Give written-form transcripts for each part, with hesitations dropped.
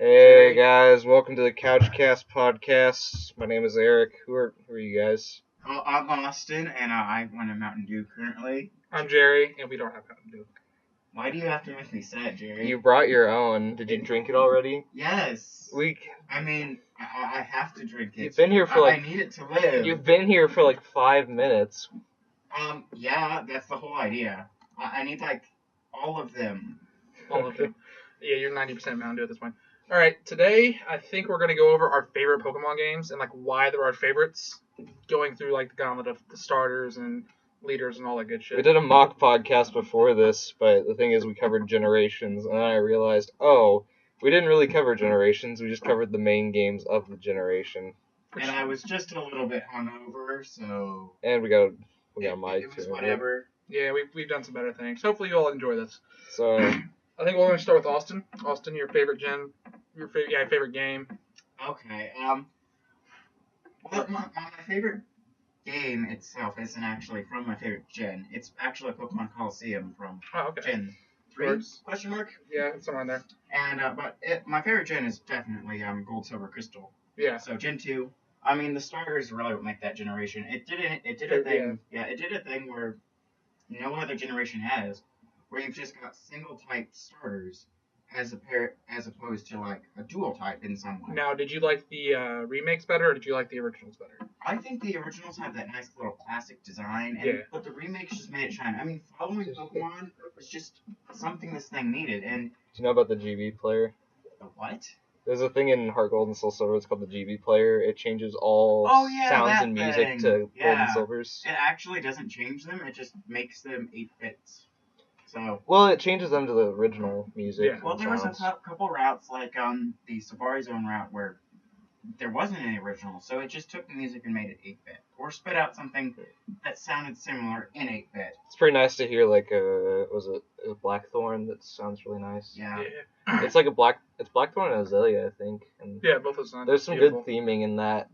Hey guys, welcome to the CouchCast podcast. My name is Eric. Who are you guys? Well, I'm Austin, and I want a Mountain Dew currently. I'm Jerry, and we don't have Mountain Dew. Why do you have to make me sad, Jerry? You brought your own. Did you drink it already? Yes. I I have to drink it. You've been here for I need it to live. You've been here for like 5 minutes. Yeah, that's the whole idea. I need like all of them. All of them. Yeah, you're 90% Mountain Dew at this point. All right, today I think we're gonna go over our favorite Pokemon games and like why they're our favorites. Going through like the gauntlet of the starters and leaders and all that good shit. We did a mock podcast before this, but the thing is we covered Generations, and then I realized, we didn't really cover Generations. We just covered the main games of the generation. And I was just a little bit hungover, so. And we got Mike It was too. whatever. Yeah, we've done some better things. Hopefully you all enjoy this. So I think we're gonna start with Austin. Austin, your favorite favorite game. Okay. Well, my favorite game itself isn't actually from my favorite gen. It's actually Pokemon Coliseum from Oh, okay. Gen 3? Works. Question mark. Yeah, it's somewhere in there. And my favorite gen is definitely Gold, Silver, Crystal. Yeah. So Gen 2. I mean, the starters really what make that generation. It did a thing. Yeah, it did a thing where no other generation has, where you've just got single type starters as opposed to like a dual type in some way. Now, did you like the remakes better, or did you like the originals better? I think the originals have that nice little classic design, but the remakes just made it shine. I mean, following Pokemon was just something this thing needed. And do you know about the GB player? the what? There's a thing in Heart Gold and Soul Silver. It's called the GB player. It changes all sounds that and music thing. to Gold Yeah. and Silvers. It actually doesn't change them. It just makes them 8 bits. So. Well, it changes them to the original music. Yeah. and Well, there was a sounds. couple routes, like the Safari Zone route, where there wasn't any original, so it just took the music and made it 8-bit, or spit out something that sounded similar in 8-bit. It's pretty nice to hear, like, was it a Blackthorn that sounds really nice? Yeah. It's like it's Blackthorn and Azalea, I think. And Yeah, both of them. there's some beautiful. good theming in that,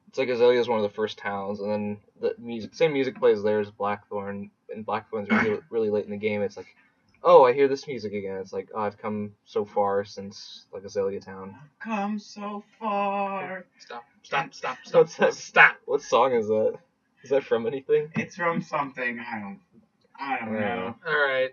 it's like Azalea's one of the first towns, and then the same music plays there as Blackthorn, and Blackthorn's really late in the game. It's like, oh, I hear this music again. It's like, oh, I've come so far since, like, Azalea Town. Come so far. What's that? Stop. What song is that? Is that from anything? It's from something, I don't know. All right.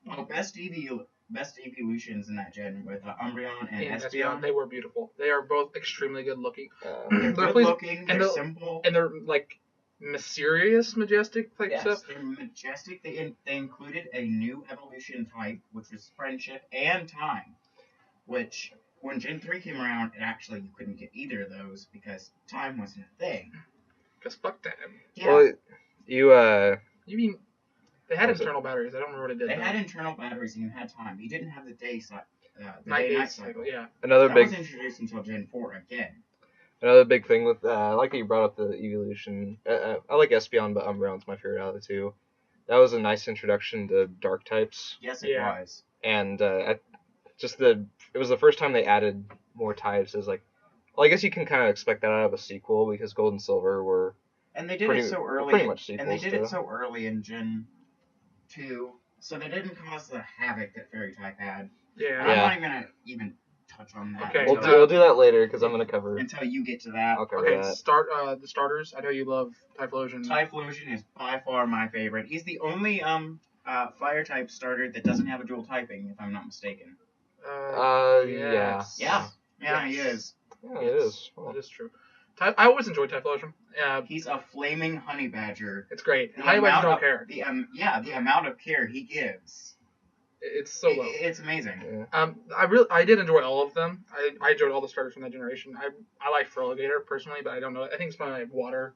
Well, best evolutions in that gen with Umbreon and And Espeon. they were beautiful. They are both extremely good looking. They're They're good looking, they're and simple. And they're like mysterious, majestic type Yes, stuff. they're majestic. They included a new evolution type, which was friendship and time. Which, when Gen 3 came around, you couldn't get either of those because time wasn't a thing. Because fuck them. Yeah, Well, You mean they had Was it? internal batteries? I don't remember what it did. they though. had internal batteries and you had time. You didn't have the night day-night cycle. Yeah. another That big was introduced until Gen 4 again. Another big thing with, I like that you brought up the evolution. I like Espeon, but Umbreon's my favorite out of the two. That was a nice introduction to dark types, Yes, it Yeah. was. and it was the first time they added more types. As like, well, I guess you can kind of expect that out of a sequel because Gold and Silver were And they did pretty- it so early. pretty much and they sequels did to- it so early in Gen 2, so they didn't cause the havoc that Fairy type had. Yeah. I'm not even gonna touch on that Okay, until, we'll do that later because I'm gonna cover. until you get to that. I'll cover Okay. that. The starters. I know you love Typhlosion. Typhlosion is by far my favorite. He's the only fire type starter that doesn't have a dual typing, if I'm not mistaken. Yes. Yeah. Yeah, he Yes. is. Yeah, it is. That is true. I always enjoyed Typhlosion. He's a flaming honey badger. It's great. The Honey badgers amount don't of- care. The amount of care he gives. It's so low. It's amazing. Yeah. I did enjoy all of them. I enjoyed all the starters from that generation. I like Feraligatr personally, but I don't know. I think it's my water.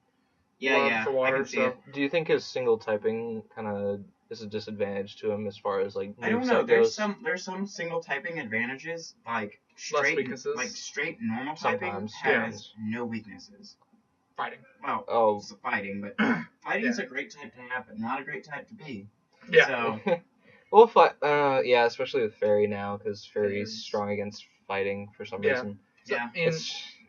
Yeah, love yeah. for water, I can see so- it. Do you think his single typing kind of is a disadvantage to him as far as like I don't know. moveset There's goes? there's some single typing advantages, like weaknesses. straight normal typing Sometimes, has no weaknesses. Fighting. Well, Oh. it's fighting, but fighting's a great type to have, but not a great type to be. Yeah. So Well, yeah, especially with Fairy now, because Fairy's Fairies. strong against fighting for some Yeah. reason. So, Yeah. and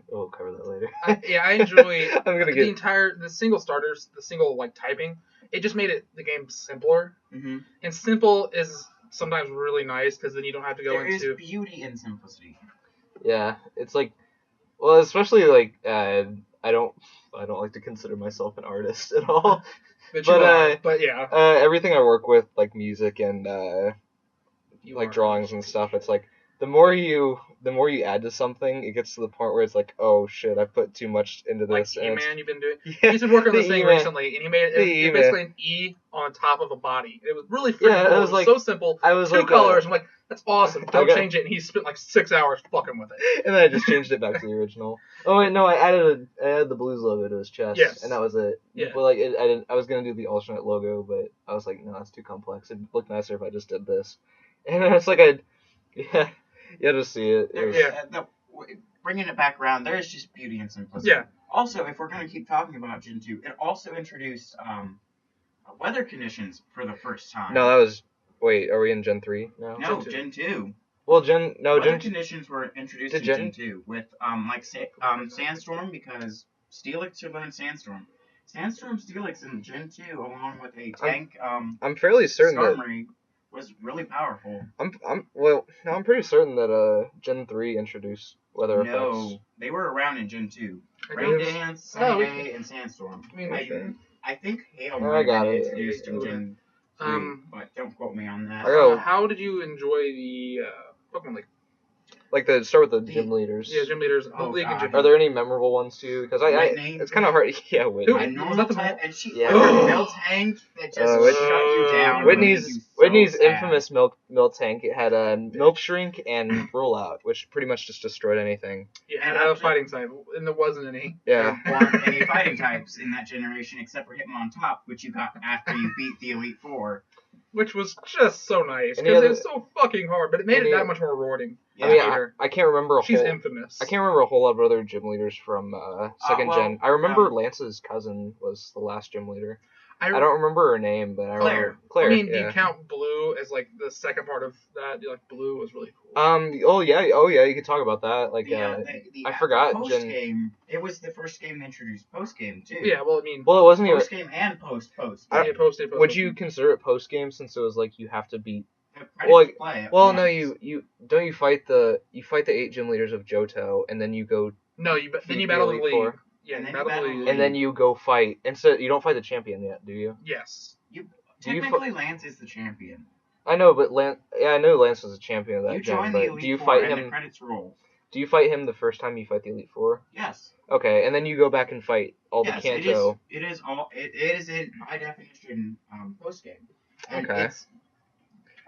We'll cover that later. I enjoy I'm gonna get. the single starters, the single like typing. It just made the game simpler. hmm And simple is sometimes really nice because then you don't have to go There is into. beauty in simplicity. Yeah, it's like, well, especially like I don't like to consider myself an artist at all. But yeah, Everything I work with, like music and you like are drawings and stuff, it's like the more you add to something, it gets to the point where it's like, oh shit, I put too much into like this. And it's, E-Man, you've been doing. yeah, He's been working on the this thing E-Man. recently, and he made The it E-Man. basically an E on top of a body. It was really freaking Yeah, it cool. was like- so simple. I was Two like, colors. I'm like, that's awesome. I Don't got- change it. And he spent like 6 hours fucking with it. and then I just changed it back to the original. Oh wait, no, I added the Blues logo to his chest, Yes. and that was it. Yeah. But like, I was gonna do the alternate logo, but I was like, no, that's too complex. It'd look nicer if I just did this. And then it's like you had to see it. It was- Bringing it back around, there is just beauty in simplicity. Yeah. Also, if we're going to keep talking about Gen 2, it also introduced weather conditions for the first time. No, that was. Wait, are we in Gen 3 now? No, Gen 2. Gen 2. Well, Weather Gen. conditions were introduced Did in Gen 2 with Sandstorm, because Steelix should learn Sandstorm. Sandstorm Steelix in Gen 2, along with a tank I'm fairly certain that. Skarmory, was really powerful. I'm pretty certain that Gen 3 introduced weather effects. No, they were around in Gen 2. I Rain guess- Dance, Oh, Sunny Day, and Sandstorm. I mean, Okay. I think Hail Oh, might I have got been it. introduced in Gen 3, but don't quote me on that. I got- how did you enjoy the Pokemon League? Like start with the gym leaders. Yeah, gym leaders. Oh, League and God. gym. Are there any memorable ones too? Because Whitney. it's kind of hard. Yeah, Whitney. Who? A Was normal that the type, ball? and she Yeah. a milk tank that just Whitney- shut you down. and Whitney's made you so Whitney's sad. infamous milk tank. It had a milk shrink and rollout, which pretty much just destroyed anything. Yeah, And had a after- fighting type, and there wasn't any. Yeah. There weren't any fighting types in that generation except for Hitmontop, which you got after you beat the Elite Four. Which was just so nice Any because other- it's so fucking hard, but it made it any- that much more rewarding. Yeah, I mean, later. I can't remember a She's whole. infamous. I can't remember a whole lot of other gym leaders from second well, gen. I remember Lance's cousin was the last gym leader. I don't remember her name, but I Claire. remember Claire. I mean, yeah. you count Blue as like the second part of that. Like Blue was really cool. Oh yeah. You could talk about that. Like, The I forgot post Gen. game. It was the first game that introduced post game too. Yeah, well, I mean, Well, it wasn't even. Post game and post. yeah, posted. Would you consider it post game since it was like you have to beat? The Well, credits play at Well, no, once. you don't you fight the 8 gym leaders of Johto, and then you go No, then Defeat you the battle the Elite league. Four. Yeah, And you then you battle the battle league. and then you go fight. Instead, you don't fight the champion yet, do you? Yes. do you Technically, Lance is the champion. I know, but I know Lance was a champion of that You gen, join the but Elite do you Four fight and the him? credits roll. Do you fight him the first time you fight the Elite Four? Yes. Okay, and then you go back and fight all Yes, the Kanto. It is in by definition post game. And Okay. it's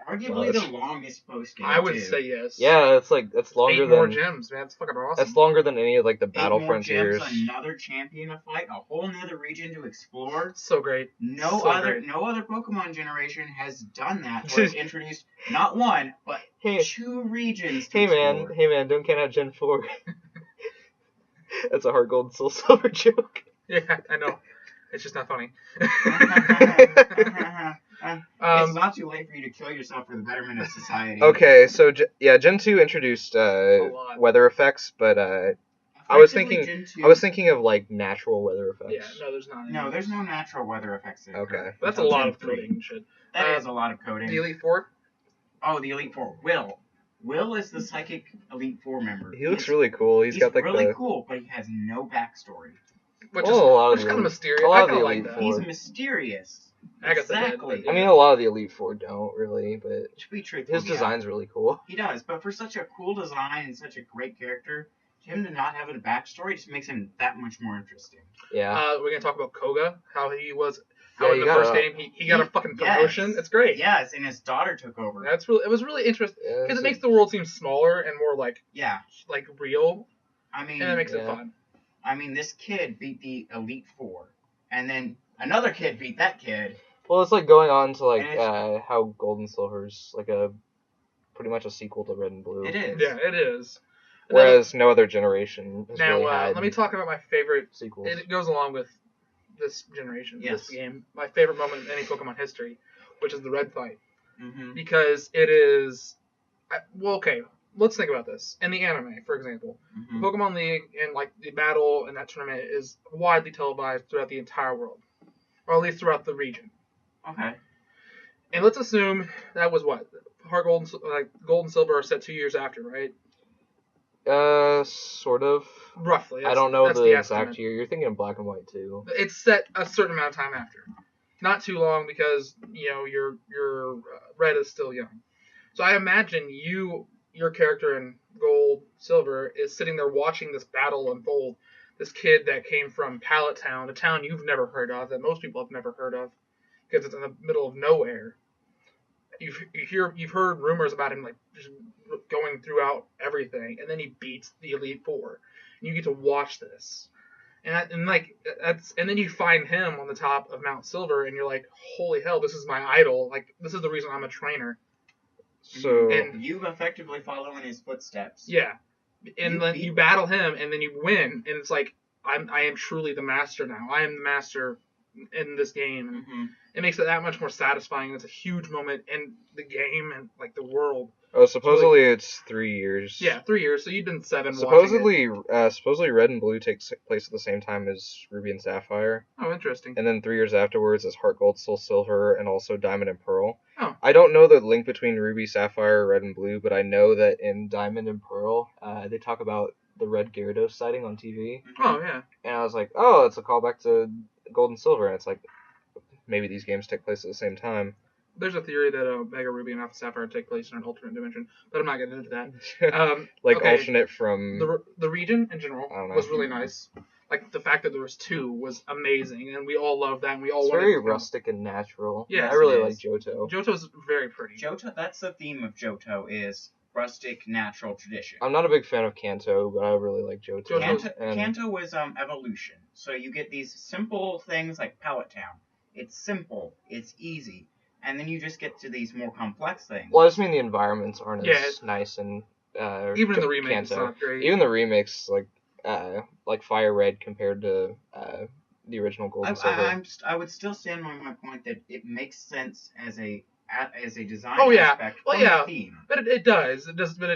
arguably Well, the longest post game. I would say yes. Yeah, that's longer 8 more than gems, man. It's fucking awesome. that's longer than any of like the 8 Battle more Frontiers. gems, another champion to fight, a whole nother region to explore. So great. No So other great. Pokemon generation has done that. Where it's introduced not one but Hey, 2 regions. To hey explore. man, don't count out Gen 4. That's a Heart Gold and Soul Silver joke. Yeah, I know. It's just not funny. It's not too late for you to kill yourself for the betterment of society. Okay, so Gen 2 introduced lot. weather effects, but I was Effectively, thinking- Gen 2 I was thinking of like natural weather effects. Yeah, no, there's not. No, there's no natural weather effects. That Okay. occur That's a until lot Gen of 3. coding and shit. That is a lot of coding. The Elite Four? Oh, the Elite Four. Will is the psychic Elite Four member. He looks really cool. He's got like really the cool, but he has no backstory. Which Well, a lot of is the kind of Elite- mysterious. a lot I of kind the of like Elite that. Four. He's mysterious. Agatha did, Exactly. but I mean, a lot of the Elite Four don't really, but To be truthful, his yeah, design's really cool. he does. But for such a cool design and such a great character, him to not have a backstory just makes him that much more interesting. Yeah. We're gonna talk about Koga, how he was, how Yeah, in you the first gotta- game he got a fucking Yes. promotion. It's great. Yes, and his daughter took over. It was really interesting Yeah, because it's it makes the world seem smaller and more like Yeah, real, I mean, and it makes it Yeah. fun. this kid beat the Elite Four, and then another kid beat that kid. Well, it's like going on to like And how Gold and Silver's like pretty much a sequel to Red and Blue. It is. Yeah, it is. Whereas no other generation has Now, really had let me talk about my favorite. sequels. It goes along with this generation, Yes. this game. My favorite moment in any Pokemon history, which is the Red fight, Mm-hmm. because it is. Well, okay, let's think about this. In the anime, for example, Mm-hmm. Pokemon League and like the battle in that tournament is widely televised throughout the entire world, or at least throughout the region. Okay. And let's assume that was what Heart Gold and Silver are set 2 years after, right? Sort of. Roughly. I don't know that's the estimate. exact year. You're thinking of Black and White too. It's set a certain amount of time after. Not too long because your Red is still young. So I imagine your character in Gold Silver is sitting there watching this battle unfold. This kid that came from Pallet Town, a town you've never heard of, that most people have never heard of, because it's in the middle of nowhere. You've heard rumors about him like just going throughout everything, and then he beats the Elite Four, and you get to watch this, and then you find him on the top of Mount Silver, and you're like, holy hell, this is my idol. Like, this is the reason I'm a trainer. So And you effectively follow in his footsteps. Yeah, and then you battle him, and then you win, and it's like I am truly the master now. I am the master in this game, and it makes it that much more satisfying. It's a huge moment in the game and like the world. Oh, supposedly it's 3 years. Yeah, 3 years. So you've been 7. Supposedly Red and Blue takes place at the same time as Ruby and Sapphire. Oh, interesting. And then 3 years afterwards is Heart Gold, Soul Silver, and also Diamond and Pearl. Oh. I don't know the link between Ruby, Sapphire, Red, and Blue, but I know that in Diamond and Pearl, they talk about the Red Gyarados sighting on TV. Oh, yeah. And I was like, oh, it's a callback to Gold and Silver. And it's like, maybe these games take place at the same time. There's a theory that Omega Ruby and Alpha Sapphire take place in an alternate dimension, but I'm not getting into that. Alternate from... The region in general I don't know. was really nice. Like, the fact that there was 2 was amazing, and we all loved that, and we all It's wanted very to become... rustic and natural. Yes, I really it like is. Johto. Johto's very pretty. Johto, that's the theme of Johto, is rustic, natural tradition. I'm not a big fan of Kanto, but I really like Johto. Kanto was evolution. So you get these simple things like Pallet Town. It's simple, it's easy. And then you just get to these more complex things. Well, I just mean the environments aren't as nice and even in the remake, Kanto. it's not great. Even the remakes, like Fire Red compared to the original Gold and Silver. I would still stand by my point that it makes sense as a design aspect well, from yeah, the theme. But it does. But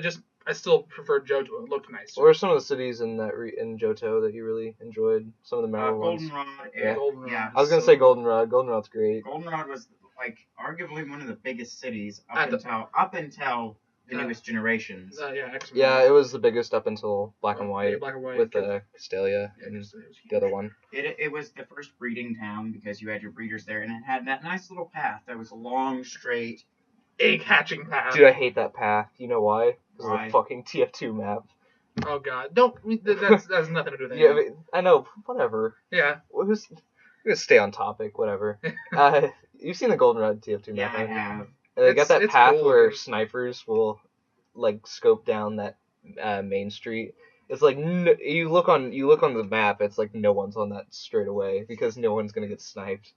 I still prefer Johto. It looked nice. What are some of the cities in in Johto that you really enjoyed? Some of the memorable ones. Goldenrod. Yeah. Goldenrod. Yeah. I was gonna say Goldenrod. Goldenrod's great. Goldenrod was like arguably one of the biggest cities up until the newest generations. X-Men. Yeah, it was the biggest up until Black and White. Yeah, Black and White. With Castelia and the other one. It was the first breeding town because you had your breeders there, and it had that nice little path that was a long, straight egg hatching path. Dude, I hate that path. You know why? Because of Why? the fucking TF2 map. Oh god, don't. That has nothing to do with that. Yeah, I mean, I know. Whatever. Yeah. Who's gonna stay on topic? Whatever. You've seen the Goldenrod TF2 map, I right? have. And they got that path cool, where dude. snipers will like scope down that main street. It's like you look on the map. It's like no one's on that straight away because no one's gonna get sniped.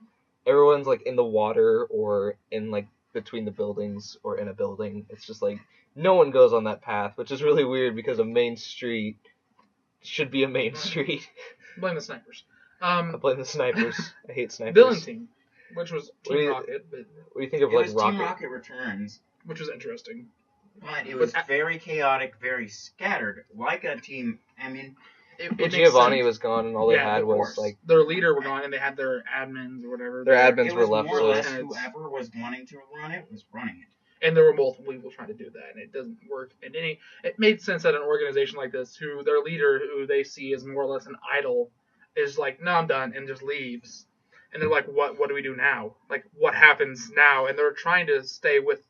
Everyone's like in the water or in like between the buildings or in a building. It's just like no one goes on that path, which is really weird because a main street should be a main street. Blame the snipers. I blame the snipers. I hate snipers. Villain Team, which was What do Team you- Rocket, but What do you think of It like was Rocket? Team Rocket Returns, which was interesting. but it was very chaotic, very scattered, like a team. I mean, It Well, makes Giovanni sense. was gone, and all they Yeah, had of was course. like Their leader were gone, and they had their admins or whatever. Their admins it were was left. more or So less lieutenants. whoever was wanting to run it was running it. And there were multiple people trying to do that, and it doesn't work. And it made sense that an organization like this, who their leader, who they see as more or less an idol, is like, no, I'm done, and just leaves. And they're like, what do we do now? Like, what happens now? And they're trying to stay with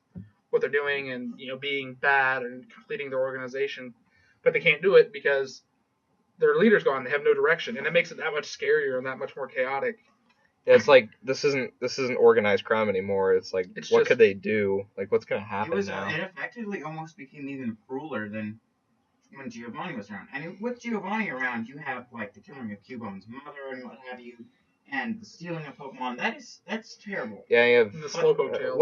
what they're doing and, being bad and completing their organization. But they can't do it because their leader's gone. They have no direction. And it makes it that much scarier and that much more chaotic. yeah, it's like this isn't organized crime anymore. It's like It's what just- could they do? Like what's gonna happen It now? effectively almost became even crueler than when Giovanni was around. And with Giovanni around, you have like the killing of Cubone's mother and what have you, and the stealing of Pokemon. That's terrible. Yeah, you have The Slowpoke Tales.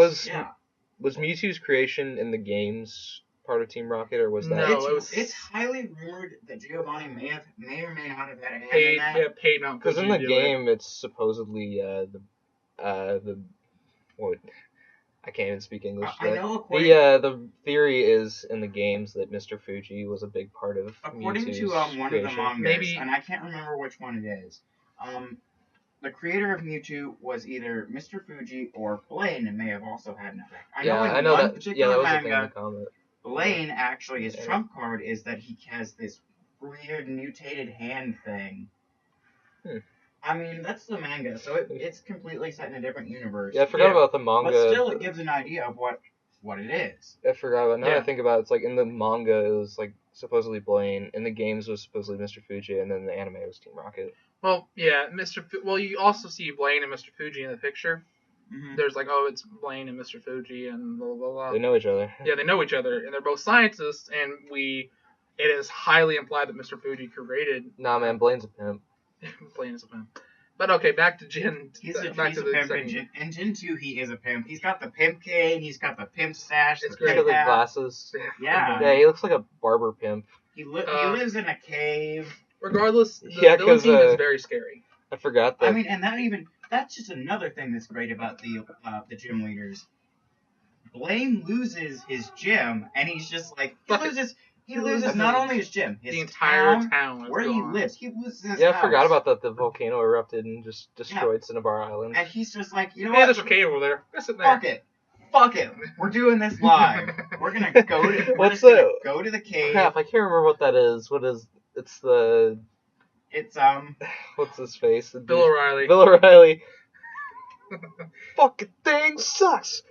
was Mewtwo's creation in the games part of Team Rocket, or was that? No. It's highly rumored that Giovanni may or may not have had a hand Paid, in that. yeah, paid Mount Because in Fuji the to do it. game, it's supposedly the what? I can't even speak English. I today. know according, The theory is in the games that Mr. Fuji was a big part of according Mewtwo's to one creation. of the mangas, Maybe- and I can't remember which one it is. the creator of Mewtwo was either Mr. Fuji or Blaine, and may have also had an effect. I I know know in one that. particular Yeah, that was the thing in the manga, comic. Blaine actually, his Yeah. trump card is that he has this weird mutated hand thing. I mean, that's the manga, so it's completely set in a different universe. Yeah, I forgot about the manga. But still, it gives an idea of what it is. I forgot about. Now Yeah. I think about it, it's like in the manga it was like supposedly Blaine, in the games it was supposedly Mr. Fuji, and then the anime was Team Rocket. Well, yeah, well, you also see Blaine and Mr. Fuji in the picture. Mm-hmm. There's like, oh, it's Blaine and Mr. Fuji and blah blah blah. They know each other. Yeah, they know each other, and they're both scientists, and it is highly implied that Mr. Fuji created. Nah, man, Blaine's a pimp. Blaine is a pimp. But okay, back to Jin. He's a back to the pimp. second. In Jin 2, he is a pimp. He's got the pimp cane. He's got the pimp stash. It's The great. He's pimp got the hat. glasses. Yeah. Yeah, he looks like a barber pimp. He lives in a cave. Regardless, the Yeah, villain 'cause, team is very scary. I forgot that. I mean, and that's just another thing that's great about the gym leaders. Blaine loses his gym, and he's just like he loses not only his gym, his The entire town is where he gone. lives. He loses his yeah, I house. forgot about that. The volcano erupted and just destroyed Cinnabar Island. And he's just like, you know Hey, what? there's a cave over there. Go sit there. Fuck it. We're doing this live. We're gonna go to. What's go to the cave. Crap, I can't remember what that is. What is? It's the. It's What's his face? Bill O'Reilly. Bill O'Reilly. Fucking thing sucks.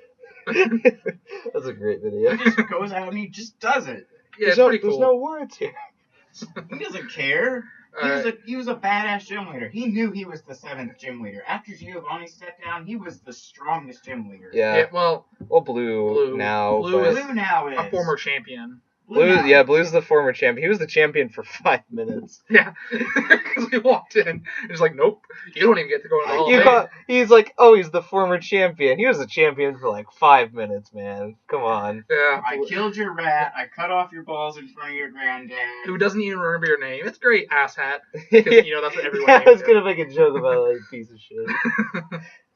That's a great video. He just goes out and he just does it. Yeah, it's there's pretty cool. no words here. He doesn't care. He was a badass gym leader. He knew he was the 7th gym leader. After Giovanni stepped down, he was the strongest gym leader. Yeah. Well, Blue now. Blue but- Blue now is a former champion. Blue's the former champion. He was the champion for 5 minutes. Yeah, because we walked in, and he's like, "Nope, you don't even get to go in the Hall of Fame." He's like, oh, he's the former champion. He was the champion for like 5 minutes, man. Come on. Yeah, I killed your rat. I cut off your balls in front of your granddad. who doesn't even remember your name? It's great, asshat. Because you know that's what everyone. I was names gonna make a joke about like piece of shit.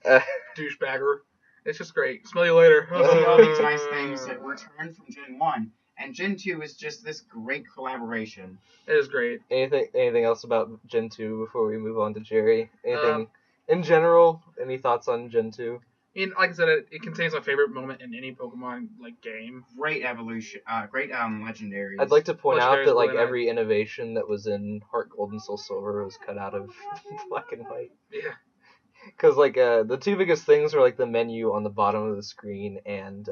you. Douchebagger. It's just great. Smell you later. You see all these nice things that return from Gen 1. And Gen 2 is just this great collaboration. It is great. Anything else about Gen 2 before we move on to Jerry? Anything in general? Any thoughts on Gen 2? And like I said, it contains my favorite moment in any Pokemon like game. Great evolution. Great legendaries. I'd like to point out that like really nice. every innovation that was in Heart Gold and Soul Silver was cut out of Black and White. Yeah. Because like the two biggest things are like the menu on the bottom of the screen and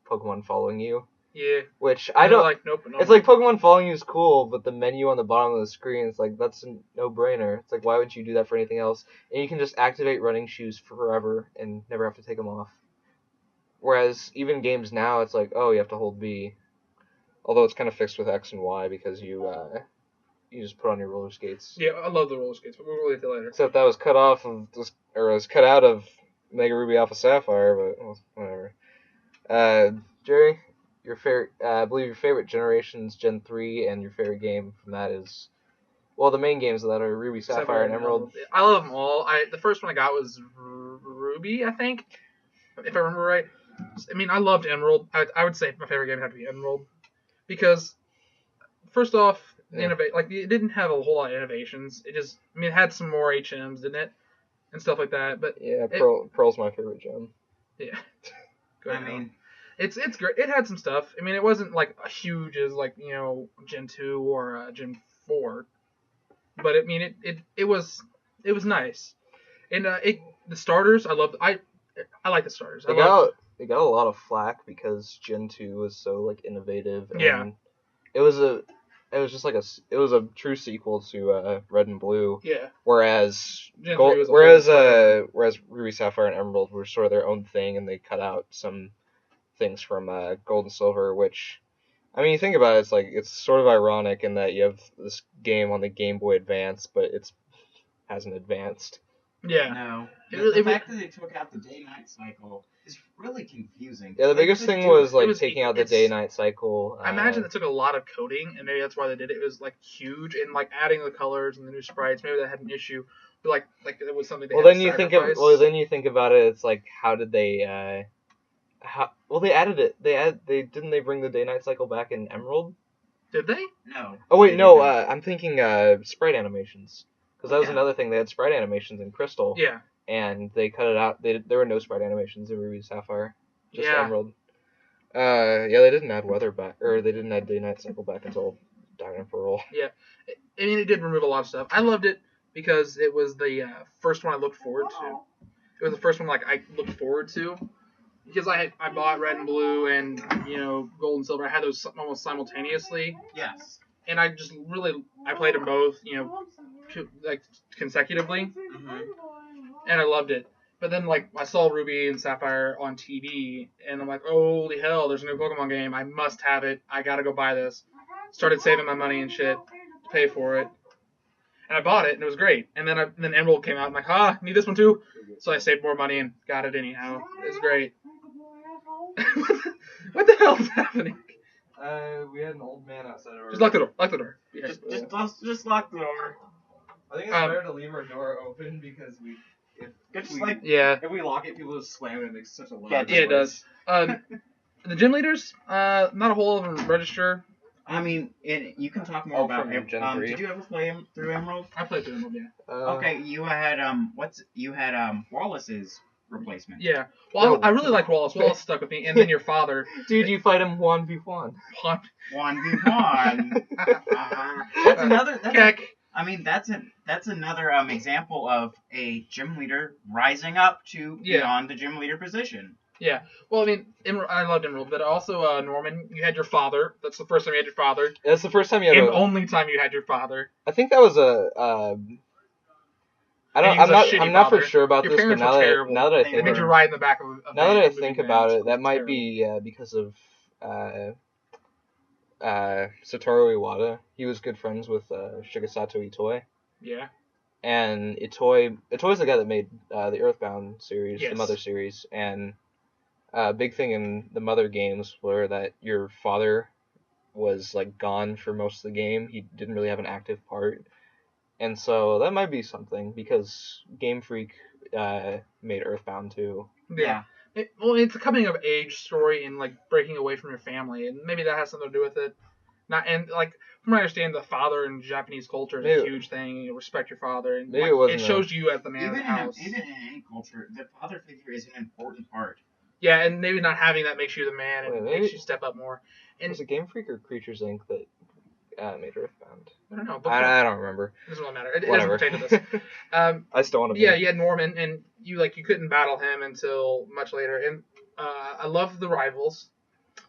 Pokemon following you. Yeah. Which I don't like. Nope. No. It's like Pokemon following you is cool, but the menu on the bottom of the screen, it's like, that's a no-brainer. It's like, why would you do that for anything else? And you can just activate running shoes forever and never have to take them off. Whereas even games now, it's like, oh, you have to hold B. Although it's kind of fixed with X and Y because you just put on your roller skates. Yeah, I love the roller skates, but we'll get to that later. Except that was cut off of was cut out of Mega Ruby Alpha Sapphire, but well, whatever. Jerry, your favorite, I believe your favorite generation's Gen 3, and your favorite game from that is, well, the main games of that are Ruby, Sapphire, and Emerald. I love them all. The first one I got was Ruby, I think, if I remember right. I mean, I loved Emerald. I would say my favorite game had to be Emerald because, first off, it didn't have a whole lot of innovations. It had some more HMs, didn't it, and stuff like that. But yeah, Pearl's my favorite gem. Yeah. I mean, it's great. It had some stuff. I mean, it wasn't like huge as like Gen 2 or Gen 4, but I mean it was nice. And the starters, I like the starters. They got a lot of flack because Gen 2 was so like innovative. And yeah. It was a true sequel to Red and Blue. Yeah. Whereas whereas Ruby, Sapphire, and Emerald were sort of their own thing, and they cut out some things from Gold and Silver, which, I mean, you think about it, it's sort of ironic in that you have this game on the Game Boy Advance, but it hasn't advanced. Yeah. No. The fact that they took out the day-night cycle is really confusing. Yeah, the biggest thing was taking out the day-night cycle. I imagine it took a lot of coding, and maybe that's why they did it. It was huge, and adding the colors and the new sprites. Maybe that had an issue, but it was something. Then you think about it. It's like, how did they? They added it. They bring the day-night cycle back in Emerald? Did they? No. Oh wait, no. I'm thinking sprite animations. Because that was Yeah. another thing. They had sprite animations in Crystal. Yeah. And they cut it out. There were no sprite animations in Ruby Sapphire. Just Yeah. Emerald. Yeah, they didn't add weather back, or they didn't add day-night cycle back until Diamond and Pearl. Yeah. I mean, it did remove a lot of stuff. I loved it because it was the first one I looked forward to. It was the first one I looked forward to because I bought Red and Blue and Gold and Silver. I had those almost simultaneously, Yes. and I just I played them both consecutively, Mm-hmm. and I loved it. But then I saw Ruby and Sapphire on TV, and I'm like, holy hell, there's a new Pokemon game. I must have it. I gotta go buy this. Started saving my money and shit to pay for it. And I bought it, and it was great. And then Emerald came out. I'm like, need this one too? So I saved more money and got it anyhow. It was great. What the hell is happening? We had an old man outside our... Just lock the door. Lock the door. Yeah. Just lock the door. I think it's better to leave our door open because If we lock it, people just slam it and makes such a loud Yeah, it does. The gym leaders, not a whole lot of them register. I mean, you can talk more about from Gen 3. Did you ever play him through Emerald? I played through Emerald, yeah. Okay, you had Wallace's replacement. Yeah. Well, No. I really liked Wallace. Wallace stuck with me, and then your father. Dude, you fight him 1v1. 1v1. That's another. Keck. That's another example of a gym leader rising up to beyond the gym leader position. Yeah. Well, I mean, I loved Emerald, but also Norman, you had your father. That's the first time you had your father. That's the first time you had And only time you had your father. I think that was I'm not for sure about Your this, but parents were terrible. now that I They think made you ride in the back of now that I moving think vans. about it, that It's might terrible. be because of Satoru Iwata. He was good friends with Shigesato Itoi. Yeah. And Itoi's the guy that made the Earthbound series, Yes. the Mother series, and big thing in the Mother games were that your father was gone for most of the game. He didn't really have an active part, and so that might be something because Game Freak made Earthbound too. Yeah. It's a coming of age story and breaking away from your family, and maybe that has something to do with it. From what I understand, the father in Japanese culture is a huge thing. You respect your father, and Maybe it wasn't it shows you as the man of the house. Even in any culture, the father figure is an important part. Yeah, and maybe not having that makes you the man and Wait, makes you step up more. And Was it Game Freak or Creatures Inc. that made Earthbound? I don't know. But I don't remember. it doesn't really matter. It Whatever. doesn't pertain to this. I still want to. Yeah, you had Norman, and you couldn't battle him until much later. And I loved the rivals.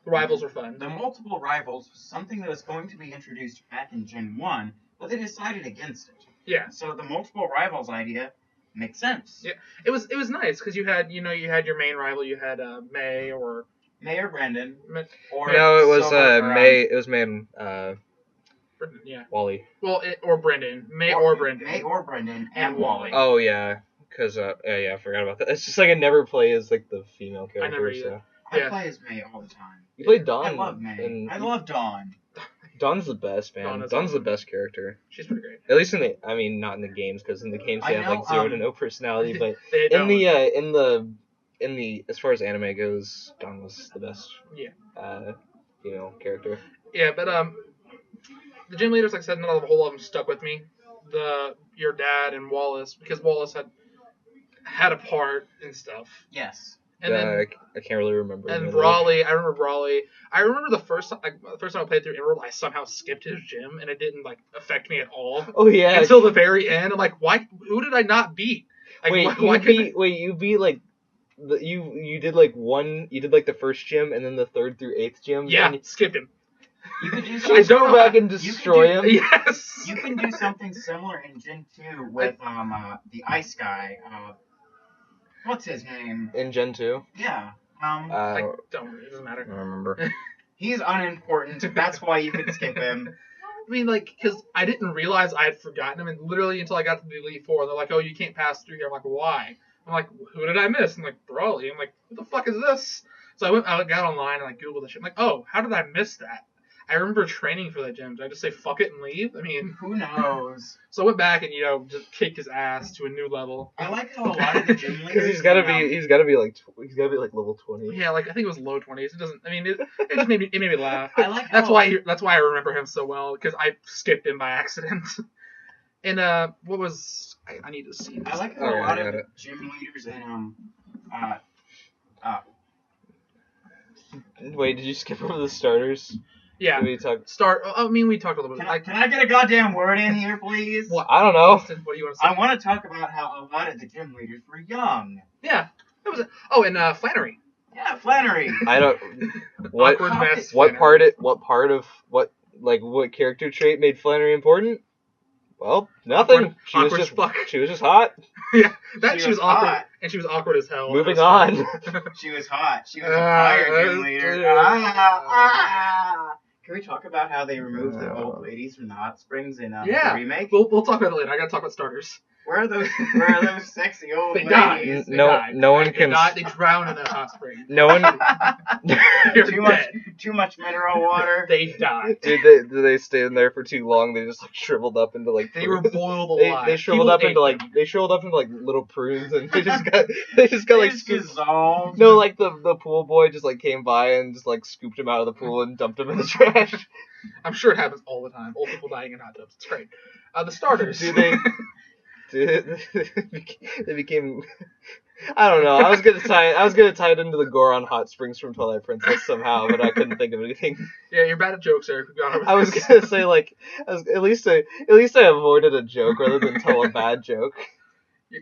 The rivals were fun. The multiple rivals was something that was going to be introduced back in Gen 1, but they decided against it. Yeah. So the multiple rivals idea makes sense. Yeah. It was nice because you had your main rival. You had May or Mayor Brandon. Or No, it was Silver, May. It was May and Brendan, yeah. Wally. Well, or Brendan. May or Brendan. May or Brendan and And Wally. Oh yeah, because yeah, I forgot about that. It's just I never play as the female character. never either. So. I Yeah. play as May all the time. You played Dawn. I love May. and I love Dawn. Dawn's the best, man. Dawn is Dawn's the awesome. best character. She's pretty great. At least not in the games, because in the games they I have know, 0 to no personality. But They in don't. the as far as anime goes, Dawn was the best. Yeah. Female character. Yeah, but the gym leaders, like I said, not a whole lot of them stuck with me. Your dad and Wallace, because Wallace had a part and stuff. Yes. And then I can't really remember. and any of Brawley, I remember Brawley. I remember the first time I played through Emerald, I somehow skipped his gym and it didn't affect me at all. that. Oh yeah. Until the very end, I'm like, why? Who did I not beat? Wait, why couldn't you beat you did the first gym and then the 3rd through 8th gym. Yeah, and skipped him. You could do you something. just go back and destroy him. Yes. You can do something similar in Gen 2 with the ice guy. What's his name? In Gen 2. Yeah. I Don't. It doesn't matter. don't remember. He's unimportant. That's why you could skip him. I mean, because I didn't realize I had forgotten him, and literally until I got to the Elite Four, they're like, "Oh, you can't pass through here." I'm like, "Why?" I'm like, "Who did I miss?" I'm like, "Brawley." I'm like, "Who the fuck is this?" So I got online and Googled this shit. I'm like, "Oh, how did I miss that?" I remember training for that gym. Did I just say fuck it and leave? I mean, Who knows? so I went back and just kicked his ass to a new level. I like how a lot of the gym leaders. Because he's gotta be level 20. Yeah, I think it was low 20s. It doesn't. I mean, it just made me laugh. I like That's how- why I remember him so well because I skipped him by accident. And what was I need to see this. I like Oh, how a yeah, lot I got of it. gym leaders and uh, Wait, did you skip over the starters? Yeah. Did we talk? We talked a little bit. can I get a goddamn word in here, please? What? I don't know. Austin, what do you want to say? I want to talk about how a lot of the gym leaders were young. Yeah. That was it. Oh, and Flannery. Yeah, Flannery. I don't. What? Awkward mess. What Flannery. what character trait made Flannery important? Well, nothing. Awkward as fuck. She was just hot. Yeah, that she was awkward, hot. and she was awkward as hell. Moving on. She was hot. She was a fire gym leader. Can we talk about how they removed the old ladies from the hot springs in the remake? We'll talk about it later. I gotta talk about starters. Where are those sexy old They died. ladies? They died. No one can. They drowned in that hot spring. No one. Too much mineral water. They died. Did they stay in there for too long? They just like shriveled up into like. They were boiled They alive. shriveled up into like little prunes, and they just got like scooped. dissolved. No, like the pool boy just like came by and just like scooped him out of the pool and dumped him in the trash. I'm sure it happens all the time. Old people dying in hot tubs. It's great. The starters. They became. I don't know. I was gonna tie it into the Goron hot springs from Twilight Princess somehow, but I couldn't think of anything. Yeah, you're bad at jokes, Eric. We've gone over I was this. gonna say at least I avoided a joke rather than tell a bad joke.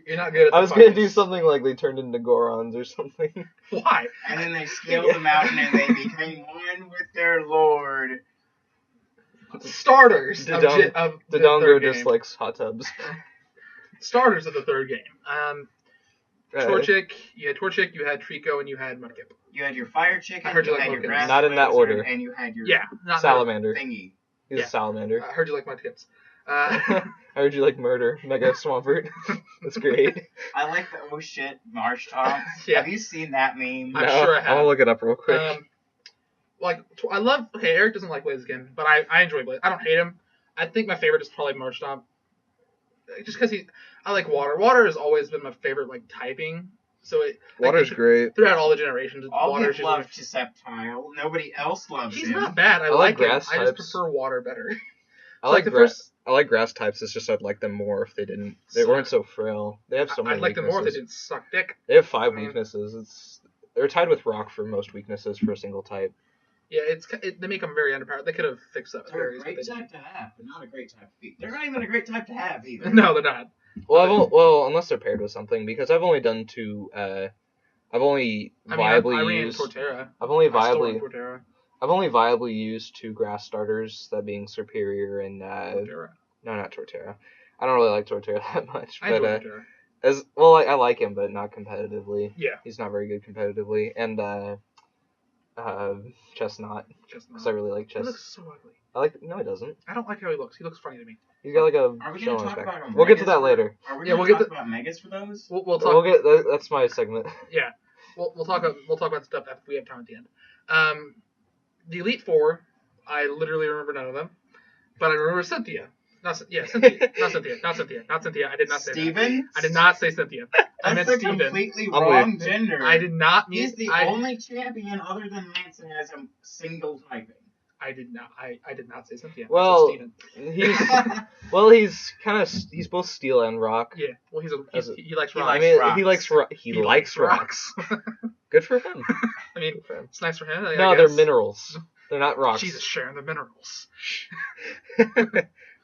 You're not good at I was gonna do something like they turned into Gorons or something. Why? And then they scaled the mountain and they became one with their lord. Starters of the Dodongo third game. dislikes hot tubs. Starters of the third game. Torchic, you had Trico, and you had Mudkip. You had your fire chicken, I heard you you like had your Mudkips. grass Not in that lizard, order. and you had your Salamander. thingy. He's a salamander. I heard you like Mudkips. I heard you like murder. Mega Swampert. That's great. I like the oh shit marsh tops. Yeah. Have you seen that meme? I'm sure I have. I'll look it up real quick. I love. Okay, Eric doesn't like Blaziken, but I enjoy Blaze. I don't hate him. I think my favorite is probably Marshtomp. Just because I like water. Water has always been my favorite typing. So Water's great. Throughout all the generations. All Water's people love Sceptile. Nobody else loves He's him. not bad. I like him. grass I just types. prefer water better. I like grass types. It's just I'd like them more if they didn't. They weren't so frail. They have so many. I'd like them more if they weaknesses. didn't suck dick. They have 5 weaknesses. They're tied with rock for most weaknesses for a single type. Yeah, they make them very underpowered. They could have fixed that. They're a great type to have, but not a great type to beat. They're not even a great type to have either. No, they're not. Well, unless they're paired with something, because I've only done 2. I've only viably used. Torterra. I've only I still viably. like Torterra. I've only viably used 2 grass starters, that being Superior and Torterra. no, not Torterra. I don't really like Torterra that much, I enjoy but Torterra. I like him, but not competitively. Yeah. He's not very good competitively, and Chestnut, because I really like He Chestnut. looks so ugly. No, he doesn't. I don't like how he looks. He looks funny to me. He's got like a Are we shell going on to his talk back. about We'll get to that later. Are we Yeah, going we'll to get talk about megas for those? We'll talk. That's my segment. Yeah. We'll talk about stuff after we have time at the end. The Elite Four, I literally remember none of them, but I remember Cynthia. Cynthia. Not Cynthia. I did not say Steven? that. I did not say Cynthia. I meant That's a Steven. completely wrong gender. I did not mean. He's the only champion other than Lance that has a single typing. I did not. I did not say Cynthia. Well, I he's he's both steel and rock. yeah. Well, he likes rocks. likes I mean, rocks. he likes rocks. Good for him. I mean, Good for him. it's nice for him. No, they're minerals. They're not rocks. Jesus, sharing the minerals.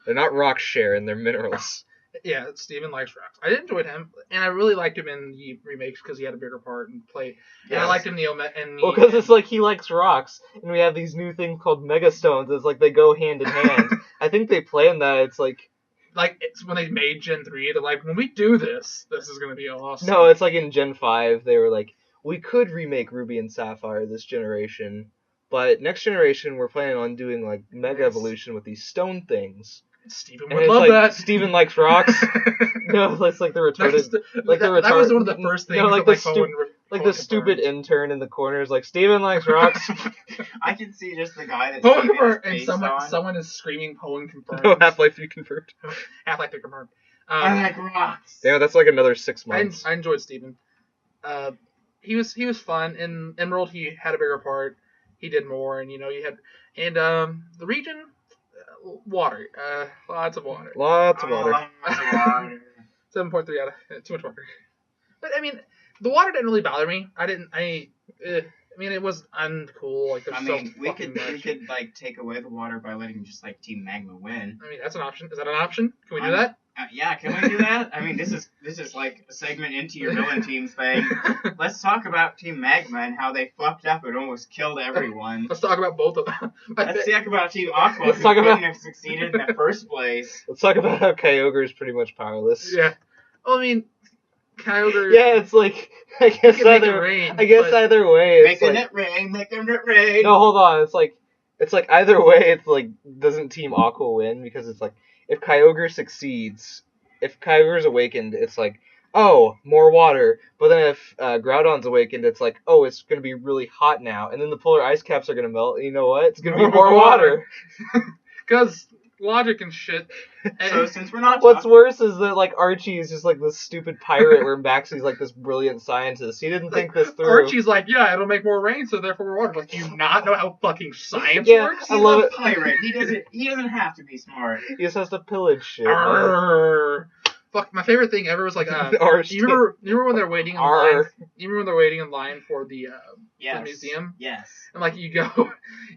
They're not rocks, Sharon. They're minerals. Yeah, Steven likes rocks. I enjoyed him, and I really liked him in the remakes because he had a bigger part and play. And I liked him in the Well, because it's like he likes rocks, and we have these new things called Megastones. It's like they go hand in hand. I think they planned that. It's like it's when they made Gen 3, they're like, when we do this is going to be awesome. no, it's like in Gen 5, they were like, we could remake Ruby and Sapphire this generation, but next generation we're planning on doing like Mega Evolution with these stone things. Steven And would it's love like, that. Steven likes rocks. No, it's like the retarded, that was one of the first things. No, like that the stupid intern in the corner is like, Steven likes rocks. I can see just the guy that's Poem keeping his confirmed, and face someone is screaming Poem confirmed. No, Half-Life 3 confirmed. Half-Life 3 confirmed. I like rocks. Yeah, that's like another 6 months. I enjoyed Steven. He was fun. In Emerald, he had a bigger part. He did more, and you had the region. Water. Lots of water. Lots of water. Lots of water. 7.3 out of too much water. But I mean, the water didn't really bother me. I mean, it was uncool. Like there's we could like take away the water by letting just like Team Magma win. I mean, that's an option. Is that an option? Can we do that? Yeah, can we do that? I mean, this is like a segment into your villain teams thing. Let's talk about Team Magma and how they fucked up and almost killed everyone. Let's talk about both of them. Let's talk about Team Aqua, Let's who talk about- couldn't have succeeded in the first place. Let's talk about how Kyogre is pretty much powerless. Yeah. Well, I mean, Kyogre. Yeah, it's like I guess can make it either rain, either way, it's Making like, it rain, making it rain. no, hold on. It's like either way, it's like doesn't Team Aqua win because it's like if Kyogre succeeds, if Kyogre's awakened, it's like oh more water. But then if Groudon's awakened, it's like oh it's gonna be really hot now, and then the polar ice caps are gonna melt. And you know what? It's gonna be more water. Because logic and shit. So since we're not What's talking- worse is that like Archie is just like this stupid pirate where Maxie's like this brilliant scientist. He didn't think this through. Archie's like, yeah, it'll make more rain, so therefore more water. Like, do you not know how fucking science Yeah, works? I love it. pirate. He doesn't have to be smart. He just has to pillage shit. man. Arrgh. Fuck, my favorite thing ever was like, Arch. you remember when they're waiting in line? Arr. You remember when they're waiting in line for the Yes. museum? Yes. And like you go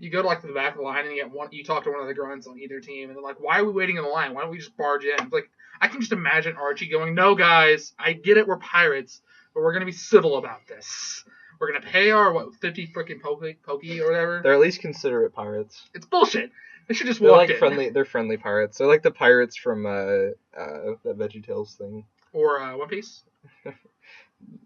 to like the back of the line and you talk to one of the grunts on either team, and they're like, "Why are we waiting in the line? Why don't we just barge in?" It's like I can just imagine Archie going, "No, guys, I get it, we're pirates, but we're gonna be civil about this. We're gonna pay our 50 freaking pokey or whatever." They're at least considerate pirates. It's bullshit. They should just They're walk like in. friendly. They're friendly pirates. They're like the pirates from that VeggieTales thing. Or One Piece.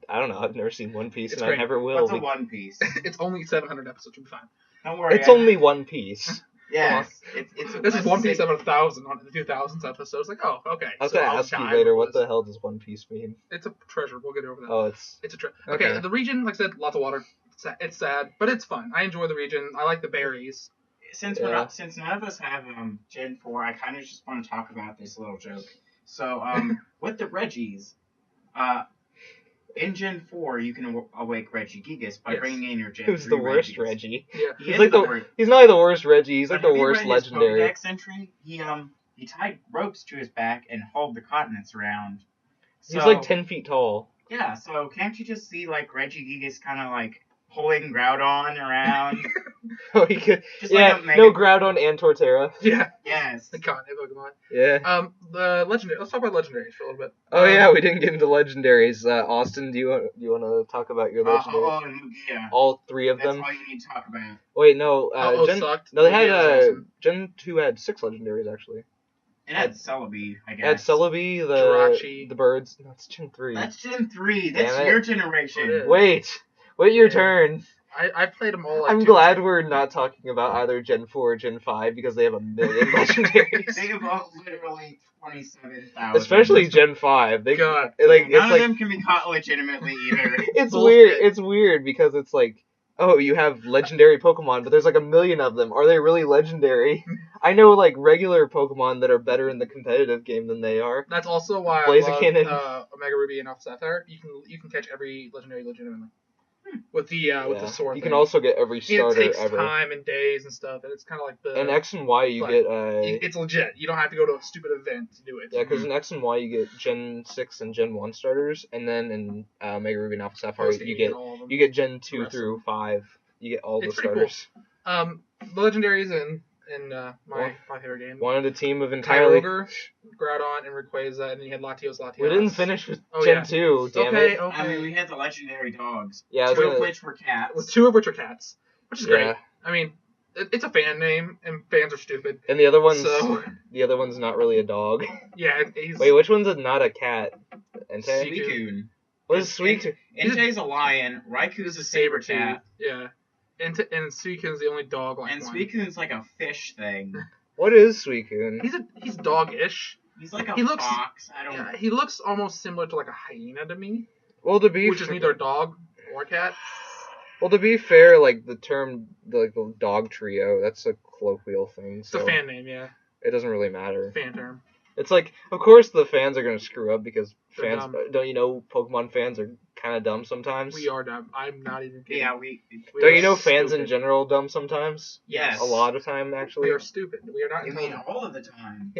I don't know. I've never seen One Piece, It's and great. I never will. What's a One Piece? It's only 700 episodes. You'll be fine. Don't worry. It's only One Piece. Yes. It's This is One Piece out of 1,000 on the 2000s episodes. Like, oh, okay. I was So gonna I'll ask you dive later. over What this. the hell does One Piece mean? It's a treasure. We'll get over that. Oh, it's It's a treasure. Okay. Okay, the region, like I said, lots of water. It's sad, but it's fun. I enjoy the region. I like the berries. Since none of us have Gen 4, I kind of just want to talk about this little joke. So with the Reggies, in Gen 4 you can awake Regigigas by Yes. bringing in your Gen who's 3 the worst Reggies. Reggie. Yeah. He He's is like the the worst. he's not the worst Reggie. He's But like the have you worst read his legendary. Pokédex entry? He tied ropes to his back and hauled the continents around. He's So, like 10 feet tall. Yeah, so can't you just see like Regigigas kind of like pulling Groudon around? Oh, he could. Just Yeah, like a mega- no Groudon and Torterra. Yeah. Yes. The continent Pokemon. Yeah. The legendary. Let's talk about legendaries for a little bit. Oh yeah, we didn't get into legendaries. Austin, do you want to talk about your legendaries? Oh, and Lugia. All three of That's them. all you need to talk about. Wait, no. Oh, Gen sucked. no, they had Lugia is awesome. Gen 2 had 6 legendaries actually. It had Celebi, I guess. Had Celebi, Jirachi. the birds. No, it's Gen 3. That's Gen 3. That's Damn it. your generation. It is. Wait your Yeah. turn. I played them all. Like, I'm two glad times. we're not talking about either Gen 4 or Gen 5 because they have a million legendaries. They have literally 27,000. Especially Gen 5. They God. like it's None of like them can be caught legitimately either. it's Bullshit. weird. It's weird because it's like, oh, you have legendary Pokemon, but there's like a million of them. Are they really legendary? I know like regular Pokemon that are better in the competitive game than they are. That's also why Blaziken I love Omega Ruby and Alpha Sapphire. You can catch every legendary legitimately with the Yeah. sword. You thing. can also get every It starter takes ever. time and days and stuff, and it's kind of like the. In X and Y, you but get it's legit. You don't have to go to a stupid event to do it. yeah, because in X and Y you get Gen 6 and Gen 1 starters, and then in Mega Ruby and Alpha Sapphire Post-game, you get all of them. you get Gen 2 rest through 5. You get all the It's pretty cool. starters. The legendaries in my favorite game. Wanted a team of entirely. Kyogre, Groudon, and Rayquaza, and then you had Latios. We didn't finish with Oh, Gen yeah. 2. Damn Okay, it. I mean, we had the legendary dogs. Yeah, I was Two of gonna- which were cats. With two of which are cats, which is great. Yeah. I mean, it's a fan name, and fans are stupid. And the other one's So not really a dog. yeah, he's Wait, which one's not a cat? Entei? Suicune. What is Sweet? Entei's a lion. Raiku's a saber cat. Yeah, and Suicune's the only dog like And one. Suicune's like a fish thing. What is Suicune? He's dog-ish. He's like a He looks- fox. I don't Yeah, he looks almost similar to like a hyena to me, Well, to be which is neither a dog or a cat. well, to be fair, like the term the dog trio, that's a colloquial thing. It's So a fan name, yeah, it doesn't really matter. fan term. It's like, of course the fans are gonna screw up because They're fans. dumb. Don't you know Pokemon fans are kind of dumb sometimes? We are dumb. I'm not even kidding. Yeah, We Don't are you know fans stupid. in general dumb sometimes? Yes. A lot of time We actually. are stupid. We are not You mean intelligent. all of the time?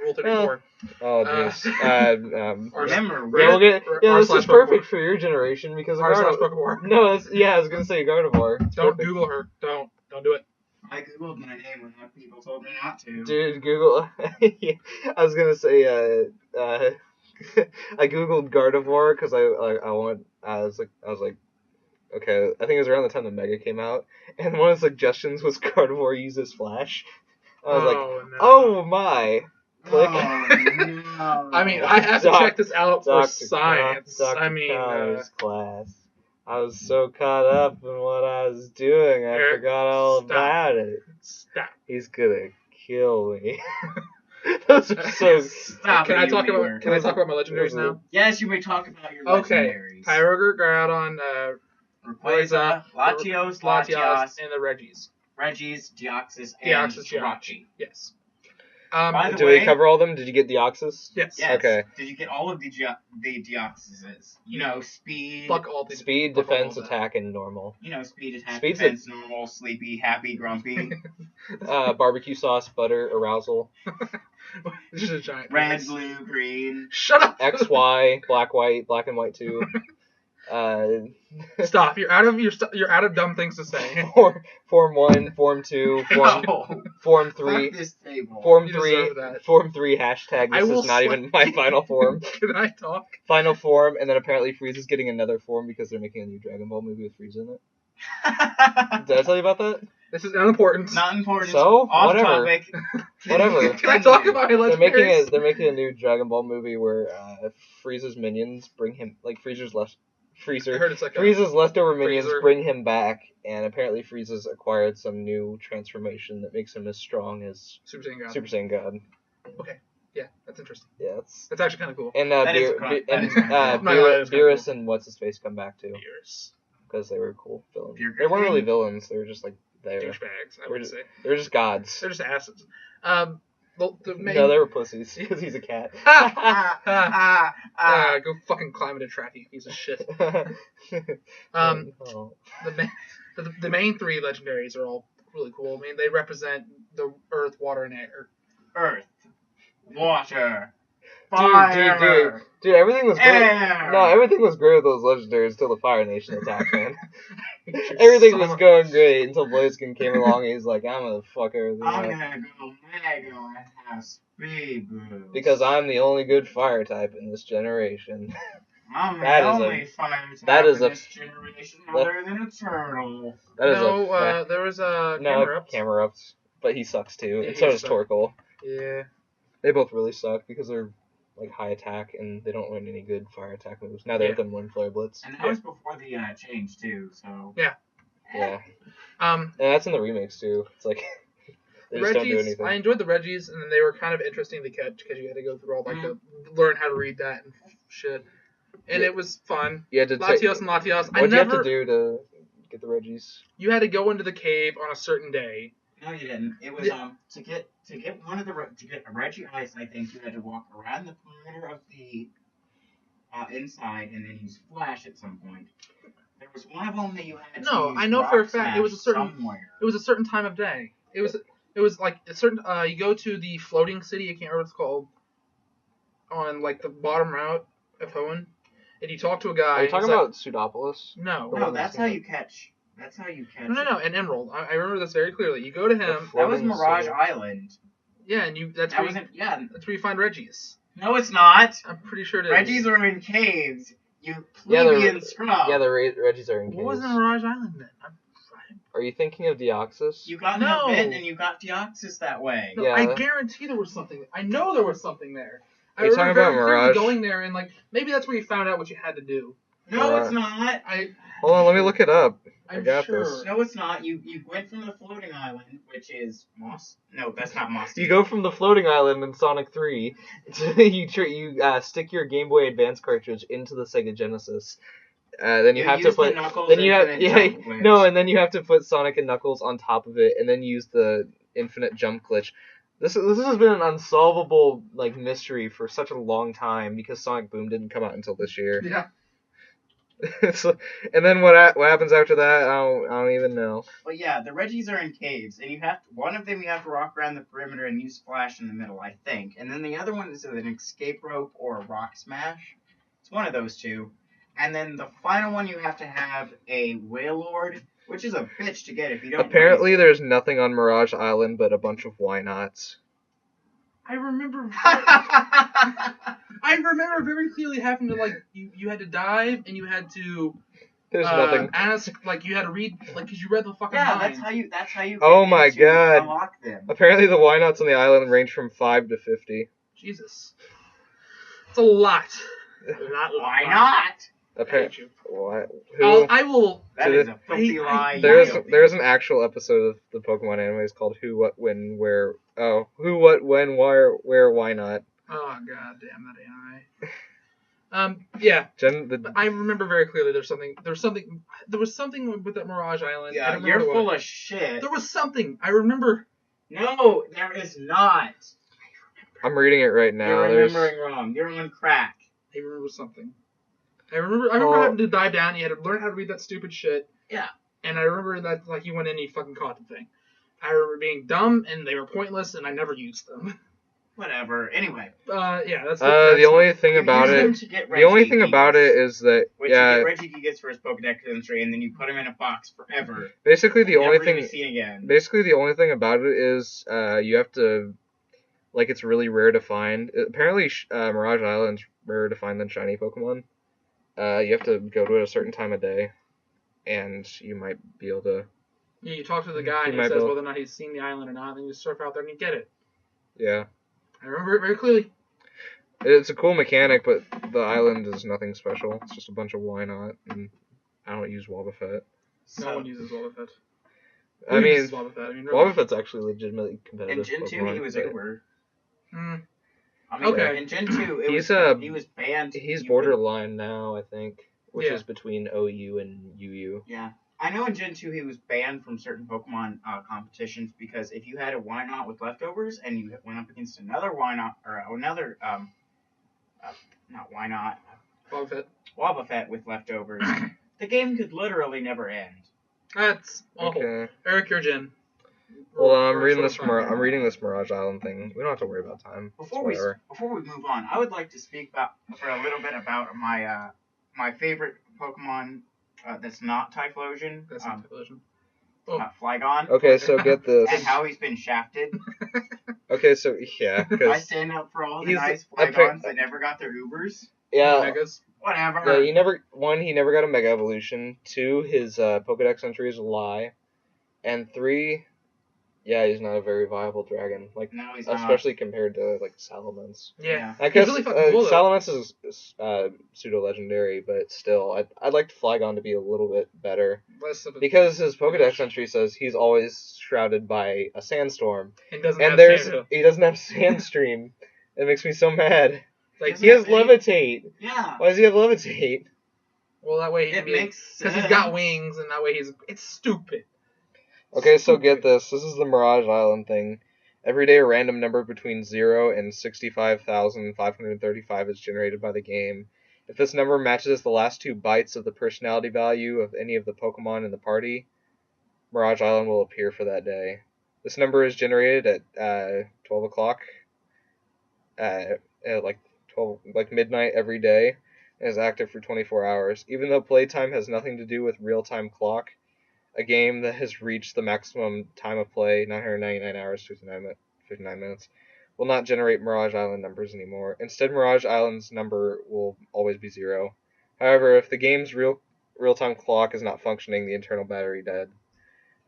Rule 34. Oh jeez. Remember, Yeah, we'll get. Yeah, this r// is perfect for your generation because of r// Gardevoir. Pokemon. No, I was gonna say Gardevoir. It's Don't perfect. Google her. Don't do it. I googled my name when people told me not to. Dude, Google. Yeah, I was gonna say. I googled Gardevoir because I was like, okay. I think it was around the time the Mega came out, and one of the suggestions was Gardevoir uses Flash. I was like, no. oh my. Click. Oh, no. I mean, I have to check this out for science. Dr. I mean, Connor's class. I was so caught up in what I was doing, I Eric, forgot all stop. about it. Stop. He's gonna kill me. Those are so. Stop Can it, I you talk weird. about my legendaries now? Yes, you may talk about your Okay. legendaries. Kyogre, Groudon, Rayquaza, Latios, Latias, and the Regis. Regis, Deoxys, and Deoxys, Jirachi. Yes. By the Did way, we cover all of them? Did you get Deoxys? Yes. Yes. Okay. Did you get all of the Deoxyses? You know, speed. Fuck all these. Speed, fuck all defense, of that. attack, and normal. You know, speed, attack, Speed's defense, normal, sleepy, happy, grumpy. Barbecue sauce, butter, arousal. Just a giant. Red, penis. blue, green. Shut up. X, Y, black, white, black and white too. Stop. You're out of dumb things to say. Form 1, Form 2, No. Form 3, Fuck this table. Form You 3, deserve that. Form 3, hashtag, I this will is not even slap my final form. Can I talk? Final form, and then apparently Frieza's getting another form because they're making a new Dragon Ball movie with Frieza in it. Did I tell you about that? This is unimportant. Not important. So? Off Whatever. topic. Whatever. Can I talk about my They're legendaries? making a new Dragon Ball movie where Frieza's minions bring him, like I heard it's like Frieza's leftover minions freezer. bring him back, and apparently Frieza's acquired some new transformation that makes him as strong as Super Saiyan God. Super Saiyan God. Yeah, that's interesting. Yeah, That's actually kind of cool. and That is Beerus and what's his face come back too Beers. because they were cool villains. Beer They weren't really Griffin? villains; they were just like there. Douchebags, I We're would just- say. They were just gods. They're just acids. The main... No, they were pussies because he's a cat. Go fucking climb into a track, you piece of shit. Oh. The main three legendaries are all really cool. I mean, they represent the earth, water, and air. Earth. Water. Fire. Dude, everything was great. Air. No, everything was great with those legendaries until the Fire Nation attacked, man. Everything was going great until Blaziken came along and he's like, I'm gonna fuck everything I'm up. gonna go mega and have speed boost. Because I'm the only good fire type in this generation. I'm that the is a- only fire that type is in a- this generation other than a turtle. That is No, there was a Camerupt. Camerupt. But he sucks too. Yeah, And so he does sucks. Torkoal. Yeah. They both really suck because they're like high attack and they don't learn any good fire attack moves. Neither Yeah. of them learn Flare Blitz. And that was before the change too, so. Yeah. Um, And that's in the remakes too. It's like they just don't do Regis, anything. I enjoyed the Regis, and then they were kind of interesting to catch because you had to go through all like the learn how to read that and shit, and Yeah. it was fun. You had to Latios and Latios. What'd you have to do to get the Regis? You had to go into the cave on a certain day. No, you didn't. It was Yeah. to get one of the to get a Reggie Ice. I think you had to walk around the perimeter of the inside and then use Flash at some point. There was one of them that you had. No, to use I know for a Rock fact it was a Smash certain- somewhere. It was a certain time of day. It was like a certain. You go to the floating city. I can't remember what it's called. On like the bottom route of Hoenn, and you talk to a guy. Are you talking he's about Pseudopolis? Like, no. No, that's how you catch. That's how you catch. No, an emerald. I remember this very clearly. You go to him. That was Floating Mirage City. Island. Yeah, and you. That's That where you, wasn't. Yeah. that's where you find Regis. No, it's not. I'm pretty sure it is. Reggies are in caves. You Yeah, they're- plebeian scrub. Yeah, the Regis are in What was caves. in Mirage Island then? Are you thinking of Deoxys? You got No. an event and you got Deoxys that way. No, Yeah. I guarantee there was something. I know there was something there. I Are you talking remember about very clearly Mirage? going there and like maybe that's where you found out what you had to do. No, it's not. Hold on, let me look it up. I'm I got sure. this. No, it's not. You went from the floating island, which is Moss. No, that's not Moss. You go from the floating island in Sonic 3 to you stick your Game Boy Advance cartridge into the Sega Genesis. Then you have to use the put Knuckles then you have infinite jump glitch. no, and then you have to put Sonic and Knuckles on top of it, and then use the infinite jump glitch. This has been an unsolvable mystery for such a long time because Sonic Boom didn't come out until this year. Yeah. And then what happens after that? I don't even know. But yeah, the Reggies are in caves, and one of them you have to walk around the perimeter and use Splash in the middle, I think, and then the other one is an escape rope or a rock smash. It's one of those two. And then the final one you have to have a Wailord, which is a bitch to get if you don't. Apparently, there's nothing on Mirage Island but a bunch of why nots. I remember very clearly having to you had to dive and you had to There's nothing. ask you had to read because you read the fucking Yeah, line. that's how you Oh my god. unlock them. Apparently the why nots on the island range from 5 to 50. Jesus. It's a lot. Why not? Apparently. What? I will. That is a filthy lie. There's an actual episode of the Pokemon animes called Who, What, When, Where. Oh, Who, What, When, Where, Why Not. Oh god damn that anime. Yeah. I remember very clearly there was something with that Mirage Island. Yeah, you're full of shit. There was something. I remember. No, there is not. I'm reading it right now. You're remembering wrong. You're on crack. I remember something. I remember having to dive down. You had to learn how to read that stupid shit. Yeah. And I remember that you went in and you fucking caught the thing. I remember being dumb and they were pointless and I never used them. Whatever. Anyway. Yeah, that's the only thing about it. The only thing about it is that you get Reggie for his Pokedex entry, and then you put him in a box forever. Basically, the only thing. See again. Basically, the only thing about it is you have to. It's really rare to find. Apparently, Mirage Island's rarer to find than shiny Pokemon. You have to go to it a certain time of day, and you might be able to. Yeah, you talk to the guy and he says whether or not he's seen the island or not, and then you surf out there and you get it. Yeah. I remember it very clearly. It's a cool mechanic, but the island is nothing special. It's just a bunch of why not, and I don't use Wobbuffet. No one uses Wobbuffet. Wobbuffet's actually legitimately competitive. In Gen 2, he was Uber. Okay. In Gen 2, he was banned. He's borderline now, I think, which is between OU and UU. Yeah. I know in Gen 2 he was banned from certain Pokemon competitions because if you had a Wynot with leftovers and you went up against another Wynot, or another, not Wynot, Wobbuffet with leftovers, the game could literally never end. That's awful. Okay. Eric, your Gen. Well, I'm reading this Mirage Island thing. We don't have to worry about time. Before we move on, I would like to speak for a little bit about my favorite Pokemon. That's not Typhlosion. That's not Typhlosion. Flygon. Okay, so get this. And how he's been shafted. Okay, so yeah. I stand up for all the nice Flygons that never got their Ubers. Yeah. Megas. Whatever. Yeah, he never got a Mega Evolution. 2, his Pokedex entry is a lie. And 3, yeah, he's not a very viable dragon. No, he's especially compared to Salamence. Yeah. I guess really cool, Salamence is pseudo legendary, but still, I'd like Flygon to be a little bit better because his Pokedex entry says he's always shrouded by a sandstorm, he doesn't have Sandstream. It makes me so mad. He has Levitate. Yeah. Why does he have Levitate? Well, that way because he's got wings, and that way it's stupid. Okay, so get this. This is the Mirage Island thing. Every day a random number between 0 and 65,535 is generated by the game. If this number matches the last 2 bytes of the personality value of any of the Pokemon in the party, Mirage Island will appear for that day. This number is generated at 12 o'clock, at midnight every day, and is active for 24 hours. Even though playtime has nothing to do with real-time clock, a game that has reached the maximum time of play, 999 hours, 59 minutes, will not generate Mirage Island numbers anymore. Instead, Mirage Island's number will always be 0. However, if the game's real-time clock is not functioning, the internal battery dead.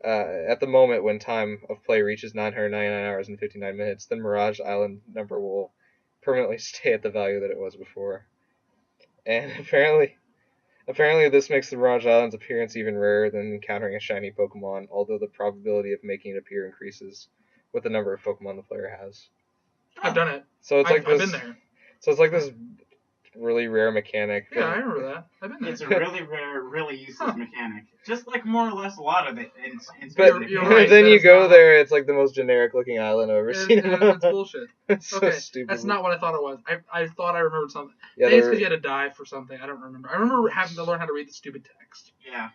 At the moment when time of play reaches 999 hours and 59 minutes, then Mirage Island number will permanently stay at the value that it was before. And apparently this makes the Mirage Island's appearance even rarer than encountering a shiny Pokemon, although the probability of making it appear increases with the number of Pokemon the player has. I've done it. So it's I've been there. So it's like this really rare mechanic. Yeah, I remember that. I've been there. It's a really rare, really useless mechanic. Just like more or less a lot of it. But You're right, then that you is go not- there, it's like the most generic looking island I've ever seen. It's bullshit. It's so Okay, stupid. that's not what I thought it was. I thought I remembered something. Yeah, Maybe it's because you had to die for something. I don't remember. I remember having to learn how to read the stupid text. Yeah.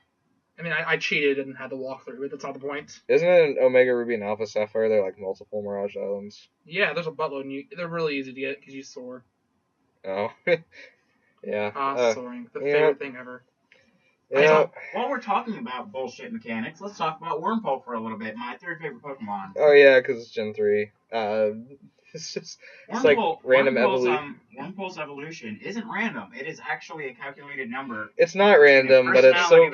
I mean, I cheated and had to walk through it. That's not the point. Isn't it an Omega Ruby and Alpha Sapphire? They're like multiple Mirage Islands. Yeah, there's a buttload, and they're really easy to get because you soar. Oh. Yeah. Soaring. The yeah. favorite thing ever. Yeah. While we're talking about bullshit mechanics, let's talk about Wormpole for a little bit. My third favorite Pokemon. Oh yeah, because it's Gen 3. It's just like random evolution. Wormpole's evolution isn't random. It is actually a calculated number. It's not random, but it's so.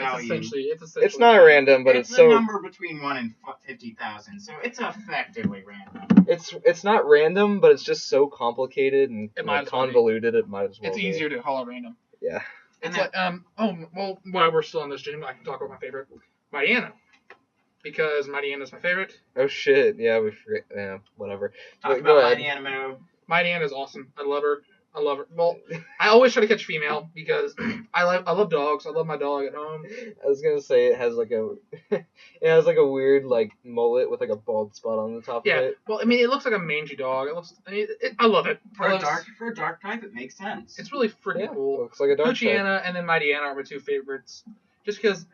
It's not random, but it's a so. number between 1 and 50,000, so it's effectively random. It's not random, but it's just so complicated and might as well be. convoluted. It might as well. It's be. easier to call it random. Yeah. It's like while we're still on this gym, I can talk about my favorite, Mightyena, because Mightyena is my favorite. Oh shit! Yeah, we forget. Yeah, whatever. Talk Go about ahead. Mightyena. Mightyena is awesome. I love her. Well, I always try to catch female because I love dogs. I love my dog at home. I was gonna say it has like a weird like mullet with like a bald spot on the top of it. Well, I mean, it looks like a mangy dog. I love it. For a dark type, it makes sense. It's really freaking cool. Looks like a dog type. Poochyena and then Mightyena are my two favorites. Just because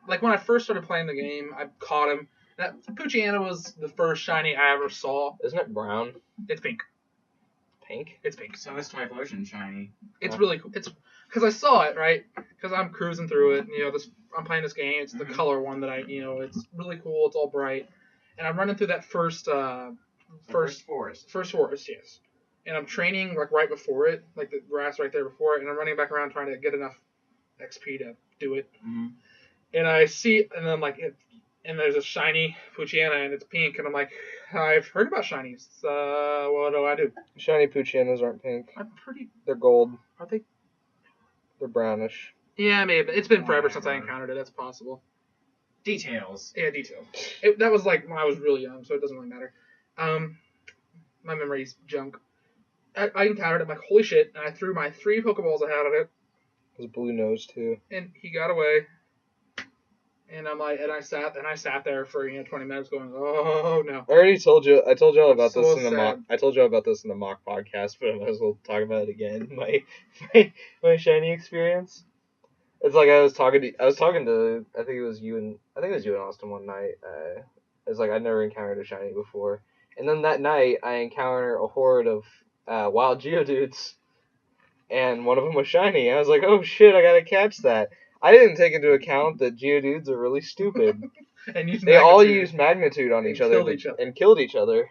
when I first started playing the game, I caught him. Poochyena was the first shiny I ever saw. Isn't it brown? It's pink. Pink? It's pink. So is Typhlosion shiny. It's really cool. It's because I saw it, right? Because I'm cruising through it. I'm playing this game. It's the color one that it's really cool. It's all bright, and I'm running through that first forest. First forest, yes. And I'm training like right before it, like the grass right there before it, and I'm running back around trying to get enough XP to do it. Mm-hmm. And I see, and I'm like, and there's a shiny Poochyena, and it's pink, and I'm like, I've heard about shinies. What do I do? Shiny Poochyenas aren't pink. They're gold. Are they? They're brownish. Yeah, maybe. It's been forever since I encountered it. That's possible. Details. Yeah, details. That was like when I was really young, so it doesn't really matter. My memory's junk. I encountered it, I'm like, holy shit, and I threw my 3 Pokeballs I had at it. His blue nose too. And he got away. And I'm like, and I sat there for 20 minutes going, oh no. I told you all about So this in the sad. mock. I told you all about this in the mock podcast, but I might as well talk about it again. My shiny experience. It's like I was talking to I think it was you and Austin one night. It's like I'd never encountered a shiny before, and then that night I encountered a horde of wild Geodudes, and one of them was shiny. I was like, oh shit, I gotta catch that. I didn't take into account that Geodudes are really stupid. And they all used magnitude on each other and killed each other.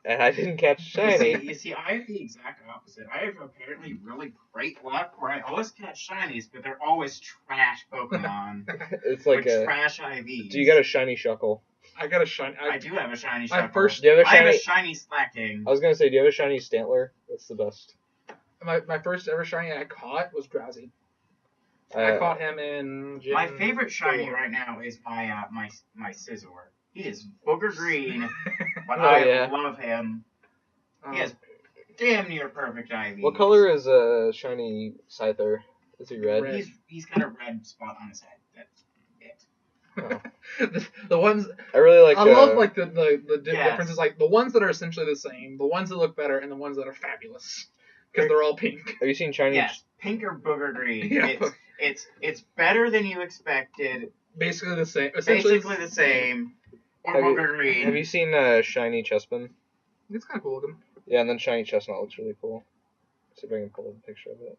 And I didn't catch shiny. You see, I have the exact opposite. I have apparently really great luck where I always catch shinies, but they're always trash Pokemon. It's like trash IVs. Do you got a shiny Shuckle? I got a shiny. I do have a shiny Shuckle. Do you have a shiny? I have a shiny Slacking. I was gonna say, do you have a shiny Stantler? That's the best. My first ever shiny I caught was Drowsy. I caught him in Gen My favorite shiny 4. right now is my Scizor. He is booger green, but I love him. He has damn near perfect IV. What color is a shiny Scyther? Is he red? He's got a red spot on his head. That's it. Oh. the ones I really like. I love like the Yes. differences, like the ones that are essentially the same, the ones that look better, and the ones that are fabulous because they're all pink. Have you seen shiny? Yes, pink or booger green. Yeah. It's better than you expected. Basically the same. Basically the same. Or booger green. Have you seen shiny Chespin? It's kind of cool looking. Yeah, and then shiny Chestnut looks really cool. See if I can pull a picture of it.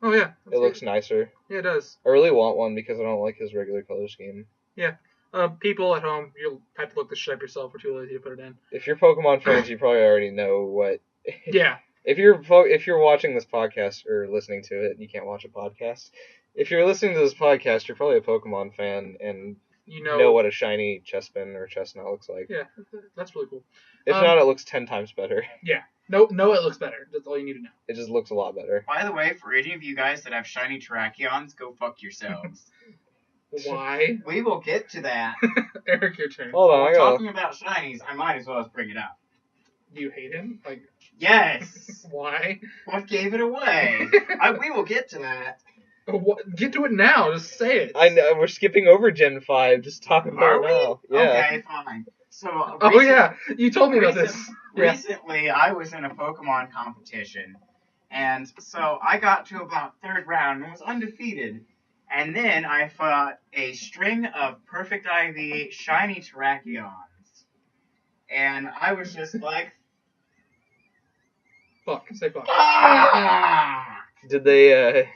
Oh yeah. It looks nicer. Yeah, it does. I really want one because I don't like his regular color scheme. Yeah. People at home, you'll have to look this shit up yourself. We're too lazy to put it in. If you're Pokemon fans, you probably already know what. Yeah. If you're watching this podcast or listening to it, you can't watch a podcast. If you're listening to this podcast, you're probably a Pokemon fan and you know what a shiny Chespin or Chestnut looks like. Yeah, that's really cool. If not, it looks 10 times better. Yeah. No, it looks better. That's all you need to know. It just looks a lot better. By the way, for any of you guys that have shiny Terrakions, go fuck yourselves. Why? We will get to that. Eric, your turn. Hold on, We're talking about shinies. I might as well just bring it up. Do you hate him? Like, Yes. why? What gave it away? We will get to that. Get to it now. Just say it. I know we're skipping over Gen 5. Just talk about Are it we? now. Yeah. Okay, fine. So. Oh yeah, you told me about this. Yeah. Recently, I was in a Pokemon competition, and so I got to about third round and was undefeated. And then I fought a string of Perfect IV shiny Terrakions. And I was just like, Fuck. Say fuck. ah! Did they?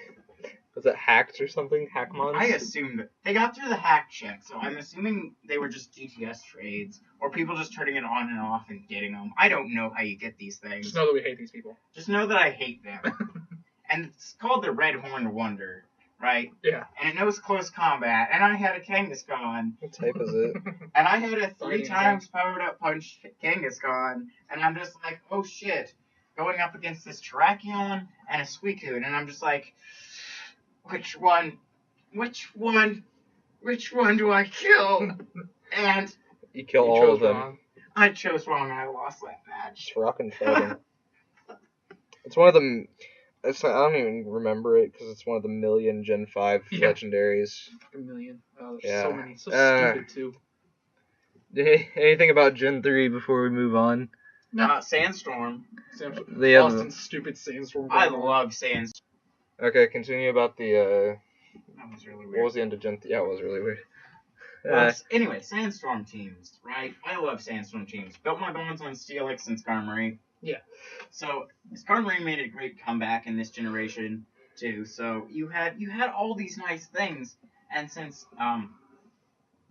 Was it hacked or something? Hackmons? I assumed they got through the hack check, so I'm assuming they were just GTS trades or people just turning it on and off and getting them. I don't know how you get these things. Just know that we hate these people. Just know that I hate them. And it's called the Red Horned Wonder, right? Yeah. And it knows close combat. And I had a Kangaskhan. What type is it? And I had a 3 Fighting times powered up punch Kangaskhan. And I'm just like, oh shit. Going up against this Terrakion and a Suicune. And I'm just like, which one do I kill? And You kill You all chose of them. wrong. I chose wrong and I lost that match. Just rockin' fighting. It's one of the. I don't even remember it because it's one of the million Gen 5 Yeah. legendaries. A million. Oh, there's Yeah. so many. So stupid too. Anything about Gen 3 before we move on? Sandstorm. They have- Austin's stupid sandstorm. I love Sandstorm. Okay, continue about the. That was really What weird. was the end of Gen 3? Yeah, it was really weird. Well, anyway, Sandstorm teams, right? I love Sandstorm teams. Built my bonds on Steelix and Skarmory. Yeah. So Skarmory made a great comeback in this generation too. So you had all these nice things, and since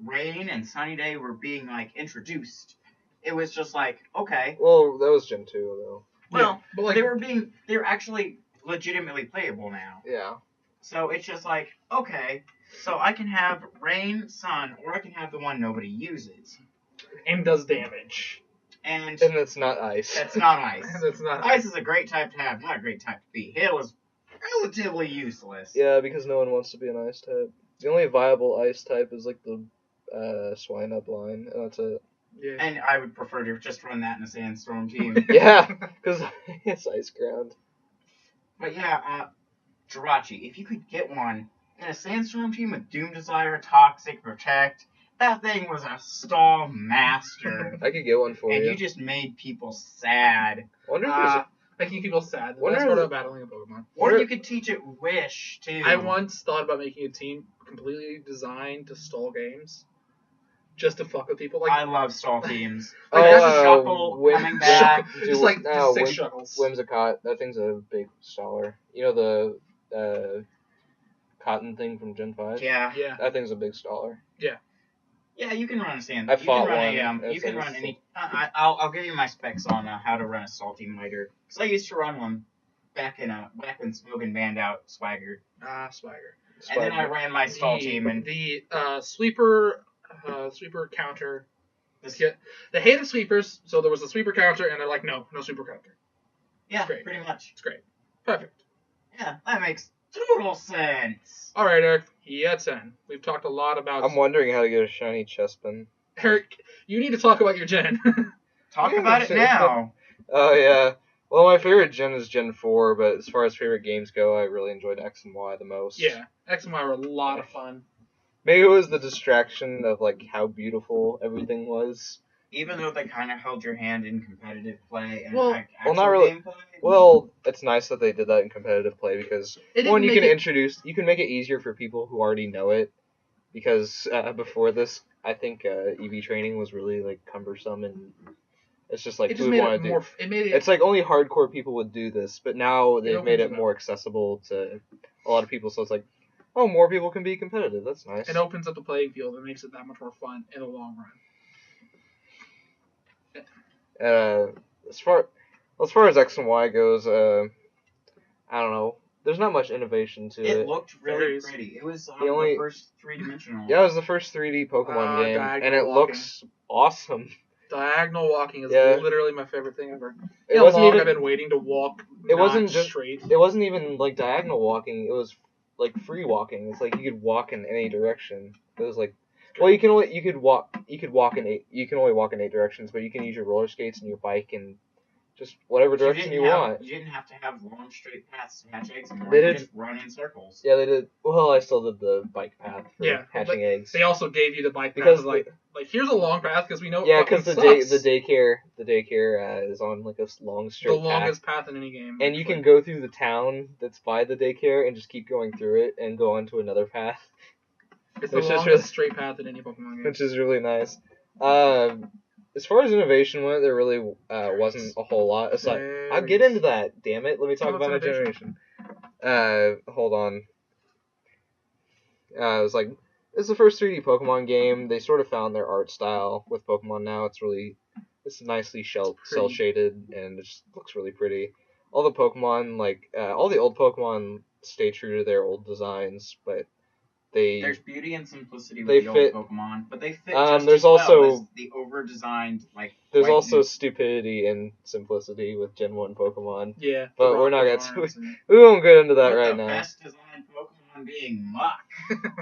Rain and Sunny Day were being like introduced, it was just like, okay, Well, that was Gen 2 though. well, but like, they were actually legitimately playable now. Yeah. So it's just like, okay, so I can have Rain, Sun, or I can have the one nobody uses. and does damage. And And it's not ice. that's not ice. That's not Ice is a great type to have, not a great type to be. Hail is relatively useless. Yeah, because no one wants to be an ice type. The only viable ice type is like the swine up line, and that's it. Yeah. And I would prefer to just run that in a Sandstorm team. Yeah, because it's ice ground. But yeah, Jirachi, if you could get one in a Sandstorm team with Doom Desire, Toxic, Protect, that thing was a stall master. I could get one for And you. you just made people sad. I wonder if there's Making people sad. The What best are part the- of battling a Pokemon. Or you could teach it Wish, too. I once thought about making a team completely designed to stall games, just to fuck with people. Like, I love stall teams. Oh, Like, there's a Shuckle Whim- coming back. just like six shuckles. Whimsicott. That thing's a big staller. You know the cotton thing from Gen 5? Yeah. Yeah. That thing's a big staller. Yeah, you can run a sand. I you can fought run one. you can run any. I'll give you my specs on how to run a salty miter. Because I used to run one back when Smogan banned out Swagger. Swagger. And then I ran my stall The- team and the sweeper counter. They hated sweepers, so there was a sweeper counter, and they're like, no sweeper counter. yeah, great. pretty much. It's great. Perfect. Yeah, that makes total sense. All right, Eric. Yeah, 10. We've talked a lot about. I'm wondering how to get a shiny chestpin. Eric, you need to talk about your gen. Talk Yeah, about it sure. now. Oh yeah. Well, my favorite gen is Gen 4, but as far as favorite games go, I really enjoyed X and Y the most. Yeah, X and Y were a lot of fun. Maybe it was the distraction of like how beautiful everything was. Even though they kind of held your hand in competitive play and Well- actual not really. gameplay. Well, it's nice that they did that in competitive play because It didn't one, you make can you can make it easier for people who already know it. Because before this, I think EV training was really like cumbersome and it's just like It just who would made want it to do. more. It made it. It's like only hardcore people would do this, but now they've opens made it it up. more accessible to a lot of people. So it's like, oh, more people can be competitive. That's nice. It opens up the playing field and makes it that much more fun in the long run. As far as X and Y goes, I don't know. There's not much innovation to It it. looked really Varies. pretty. It was The only- the first three-dimensional. Yeah, it was the first 3D Pokemon game, and diagonal it looks awesome. Diagonal walking is Yeah. literally my favorite thing ever. It How wasn't long even. I've been waiting to walk. It wasn't not just- straight. It wasn't even like diagonal walking. It was like free walking. It's like you could walk in any direction. It was like, well, you can only walk in 8. You can only walk in 8 directions, but you can use your roller skates and your bike and just whatever direction you want. You didn't have to have long straight paths to hatch eggs anymore. They You did- just run in circles. Yeah, they did. Well, I still did the bike path for hatching eggs. They also gave you the bike Because path, like here's a long path because we know. Yeah, because the daycare is on like a long straight the path. longest path in any game. And you can go through the town that's by the daycare and just keep going through it and go onto another path. It's the which is longest really- straight path in any Pokemon game. Which is really nice. As far as innovation went, there really wasn't a whole lot. Aside, I'll get into that. Damn it! Let me talk Oh, about my it's generation. Hold on. It was like it's the first 3D Pokemon game. They sort of found their art style with Pokemon now. It's nicely cel shaded and it just looks really pretty. All the Pokemon, all the old Pokemon, stay true to their old designs, but There's beauty and simplicity with the old Pokemon, but they fit just there's as well also as the over-designed, There's also stupidity and simplicity with Gen 1 Pokemon. Yeah. But we're not we won't get into that right now. The best designed Pokemon being Muck.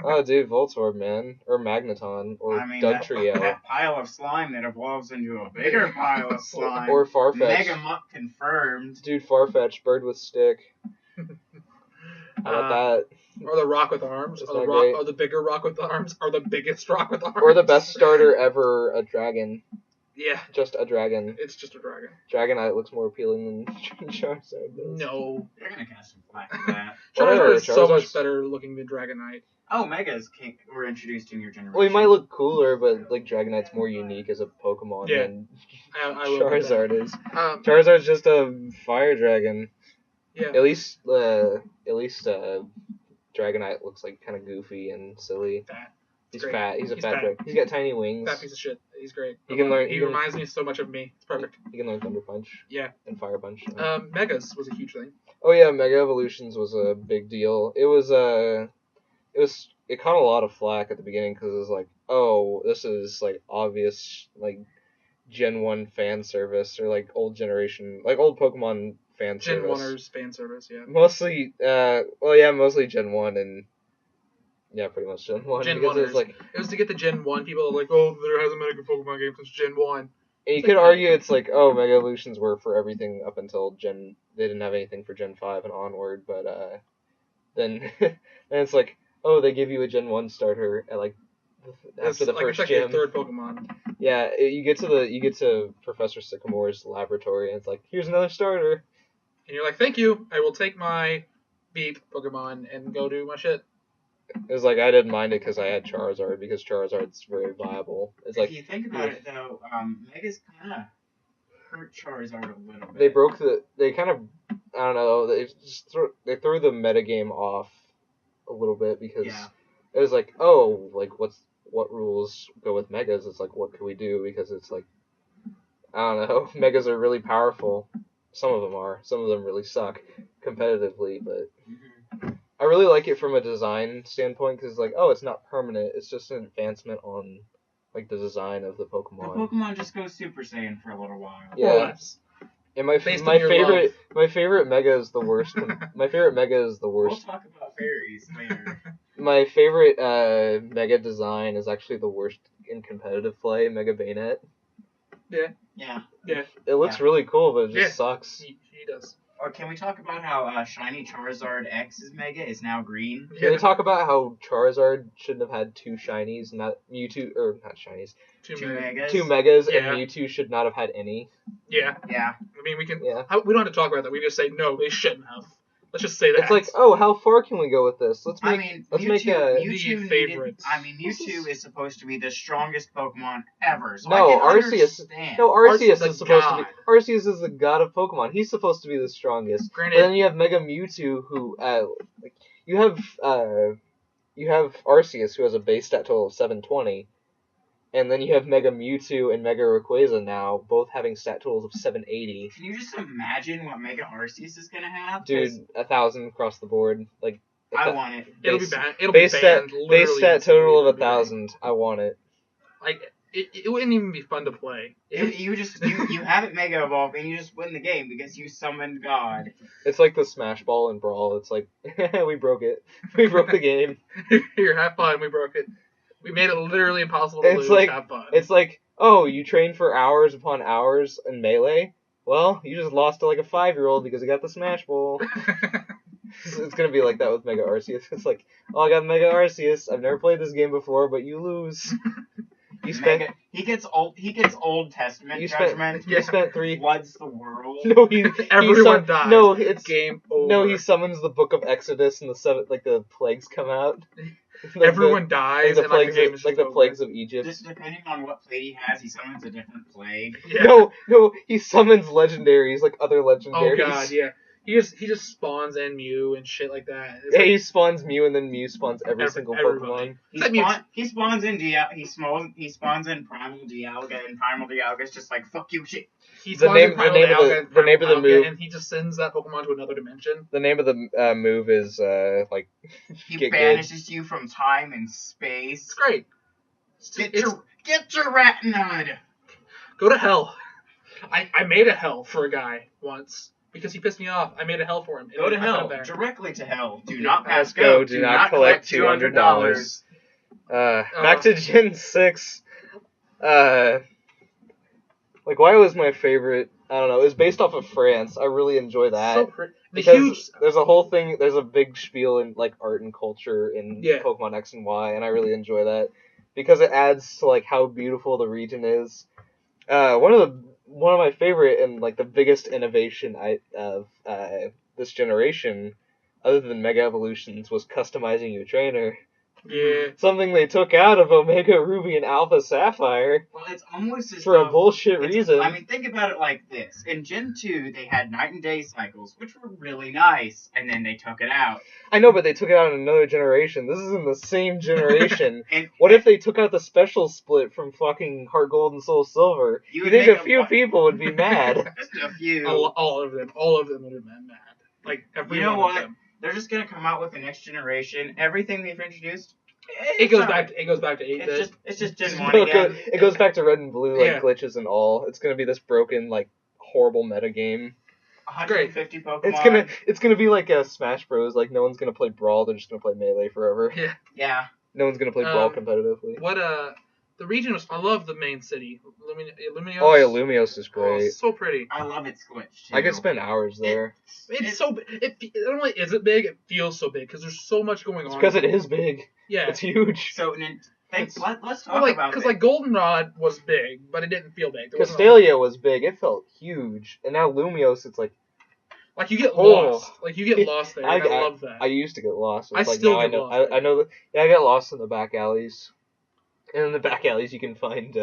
Oh, dude, Voltorb, man. Or Magneton. Or Dugtrio. That pile of slime that evolves into a bigger pile of slime. Or Farfetch. Mega Muck confirmed. Dude, Farfetch, Bird with Stick. How about that? Or the Rock with Arms. Or the bigger Rock with Arms. Or the biggest Rock with Arms. Or the best starter ever, a dragon. Yeah. Just a dragon. It's just a dragon. Dragonite looks more appealing than Charizard does. No. You're going to cast some flack for that. Charizard is so much better looking than Dragonite. Oh, Megas were introduced in your generation. Well, he might look cooler, but Dragonite's more unique as a Pokemon than Charizard is. Charizard's just a fire dragon. Yeah. At least Dragonite looks kind of goofy and silly. Fat. He's fat. He's a fat dragon. He's got tiny wings. Fat piece of shit. He's great. He can learn. He reminds me so much of me. It's perfect. He can learn Thunder Punch. Yeah. And Fire Punch. Megas was a huge thing. Oh yeah, Mega Evolutions was a big deal. It caught a lot of flack at the beginning because it was like, oh, this is obvious Gen 1 fan service or old generation old Pokemon fan Gen service. Gen 1ers fan service, yeah. Mostly mostly Gen 1 and pretty much Gen 1. Gen 1ers. It was to get the Gen 1 people oh, there hasn't been a good Pokemon game since Gen 1. And you could argue it's Mega Evolutions were for everything up until they didn't have anything for Gen 5 and onward, but then it's oh, they give you a Gen 1 starter at after the first it's gym. Your third Pokemon. Yeah, you get to Professor Sycamore's laboratory and it's here's another starter. And you're thank you. I will take my Beep Pokemon and go do my shit. It was I didn't mind it because I had Charizard because Charizard's very viable. It's if you think about it though, Megas kind of hurt Charizard a little bit. They kind of I don't know. They threw the metagame off a little bit because it was what rules go with Megas? It's what can we do? Because it's I don't know. Megas are really powerful. Some of them are. Some of them really suck competitively, but I really like it from a design standpoint because it's not permanent. It's just an advancement on the design of the Pokemon. The Pokemon just goes Super Saiyan for a little while. Yeah. And my favorite Mega is the worst. My favorite Mega is the worst. We'll talk about fairies later. My favorite Mega design is actually the worst in competitive play, Mega Bayonet. Yeah. It looks really cool, but it just sucks. He does. Or can we talk about how Shiny Charizard X's Mega is now green? Can we talk about how Charizard shouldn't have had two shinies, not Mewtwo, or not shinies, two Megas. Two Megas, and Mewtwo should not have had any. Yeah. Yeah. I mean, we can. Yeah. We don't have to talk about that. We just say no, they shouldn't have. Let's just say that. It's how far can we go with this? Mewtwo is supposed to be the strongest Pokemon ever. So Arceus is the god of Pokemon. He's supposed to be the strongest. Granted, but then you have Mega Mewtwo, who you have Arceus, who has a base stat total of 720. And then you have Mega Mewtwo and Mega Rayquaza now, both having stat totals of 780. Can you just imagine what Mega Arceus is going to have? Dude, 1,000 across the board. I want it. It'll be banned. Base stat total of 1,000. I want it. It wouldn't even be fun to play. You have it Mega Evolve and you just win the game because you summoned God. It's like the Smash Ball and Brawl. It's we broke it. We broke the game. Here, have fun. We broke it. We made it literally impossible to lose. Have fun. It's oh, you train for hours upon hours in Melee? well, you just lost to like a 5-year-old because he got the Smash Ball. It's gonna be like that with Mega Arceus. It's like, oh, I got Mega Arceus. I've never played this game before, but you lose. He gets Old Testament judgment. You spent 3. Floods the world. No, Everyone dies. No, it's game over. No, he summons the Book of Exodus, and the plagues come out. Everyone dies, the and plagues, the game is like just the over. plagues of Egypt. Just depending on what plate he has, he summons a different plague. Yeah. No, he summons legendaries, like other legendaries. Oh god, yeah. He just spawns in Mew and shit like that. Yeah, he spawns Mew, and then Mew spawns every single everybody. Pokemon. He spawns in he spawns in Primal Dialga, and Primal Dialga's just like, fuck you, shit. He The name of the move, and he just sends that Pokemon to another dimension. The name of the move is like. He banishes you from time and space. It's great. Get your Ratnod. Go to hell. I made a hell for a guy once because he pissed me off. I made a hell for him. Go to I hell. there. Directly to hell. Do not pass go. go. Do not collect $200. Back to Gen 6. Like, why was my favorite? I don't know. It was based off of France. I really enjoy that. So pretty. Because there's a whole thing, there's a big spiel in like art and culture in Yeah. Pokemon X and Y, and I really enjoy that because it adds to like how beautiful the region is. One of my favorite and like the biggest innovation of this generation, other than Mega Evolutions, was customizing your trainer. Yeah. Something they took out of Omega Ruby and Alpha Sapphire. Well, it's almost as for a bullshit reason. I mean, think about it like this. In Gen 2, they had night and day cycles, which were really nice, and then they took it out. I know, but they took it out in another generation. This is in the same generation. What if they took out the special split from fucking Heart Gold and Soul Silver? You think a few people would be mad? Just a few. All of them would have been mad. Like, every You know one what? of them. They're just gonna come out with the next generation. Everything they've introduced, It goes back to 8-bit. It's just Gen 1 again. It goes back to red and blue, like Yeah. glitches and all. It's gonna be this broken, like horrible meta game. 150 Pokemon. It's gonna be like a Smash Bros. Like no one's gonna play Brawl. They're just gonna play Melee forever. Yeah. Yeah. No one's gonna play Brawl competitively. The region was. I love the main city. Luminos. Oh yeah, Lumios is Oh, great. so pretty. I love its glitch too. I could spend hours there. It's so big. It not only is it big, it feels so big because there's so much going on. Because it is big. Yeah. It's huge. So let's talk about because it. like Goldenrod was big, but it didn't feel big. Castelia was big. It felt huge. And now Lumios, it's like you get lost. Like you get lost there. I love that. I used to get lost. I still get lost. I know that. Yeah, I get lost in the back alleys. And in the back alleys, you can find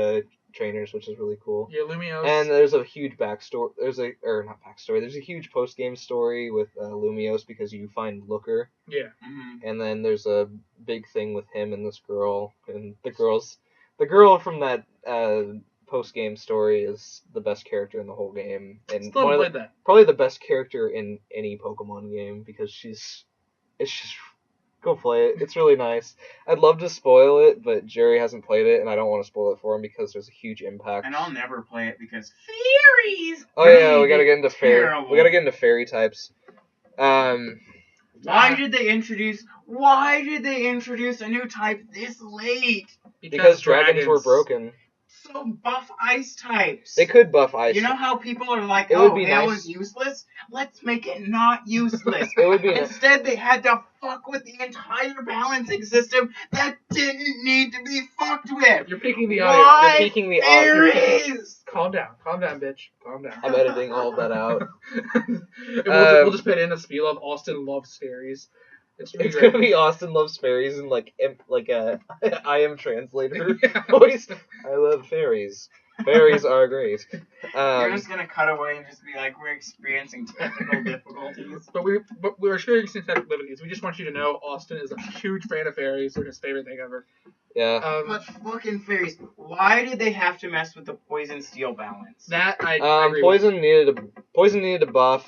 trainers, which is really cool. Yeah, Lumios. And there's a huge backstory. There's a huge post game story with Lumios because you find Looker. Yeah. Mm-hmm. And then there's a big thing with him and this girl, and the girl from that post game story is the best character in the whole game, and Still haven't played that. Probably the best character in any Pokemon game because it's just. Go play it. It's really nice. I'd love to spoil it, but Jerry hasn't played it, and I don't want to spoil it for him because there's a huge impact. And I'll never play it because fairies. Oh yeah, we gotta get into terrible. We gotta get into fairy types. Why did they introduce a new type this late? Because dragons were broken. So buff ice types. They could buff ice. You know how people are like, it would be nice. was useless? Let's make it not useless. It would be Instead, they had to fuck with the entire balancing system that didn't need to be fucked with. You're picking the audio. Why You're peeking the audio. fairies? Calm down, bitch. Calm down. I'm editing all of that out. We'll just put in a spiel of Austin loves fairies. It's gonna be Austin loves fairies and like I am translator voice. I love fairies. Fairies are great. You're just gonna cut away and just be like, we're experiencing technical difficulties. But we're experiencing technical difficulties. We just want you to know Austin is a huge fan of fairies. They're his favorite thing ever. Yeah. But fucking fairies, why did they have to mess with the poison steel balance? That I agree poison needed a buff.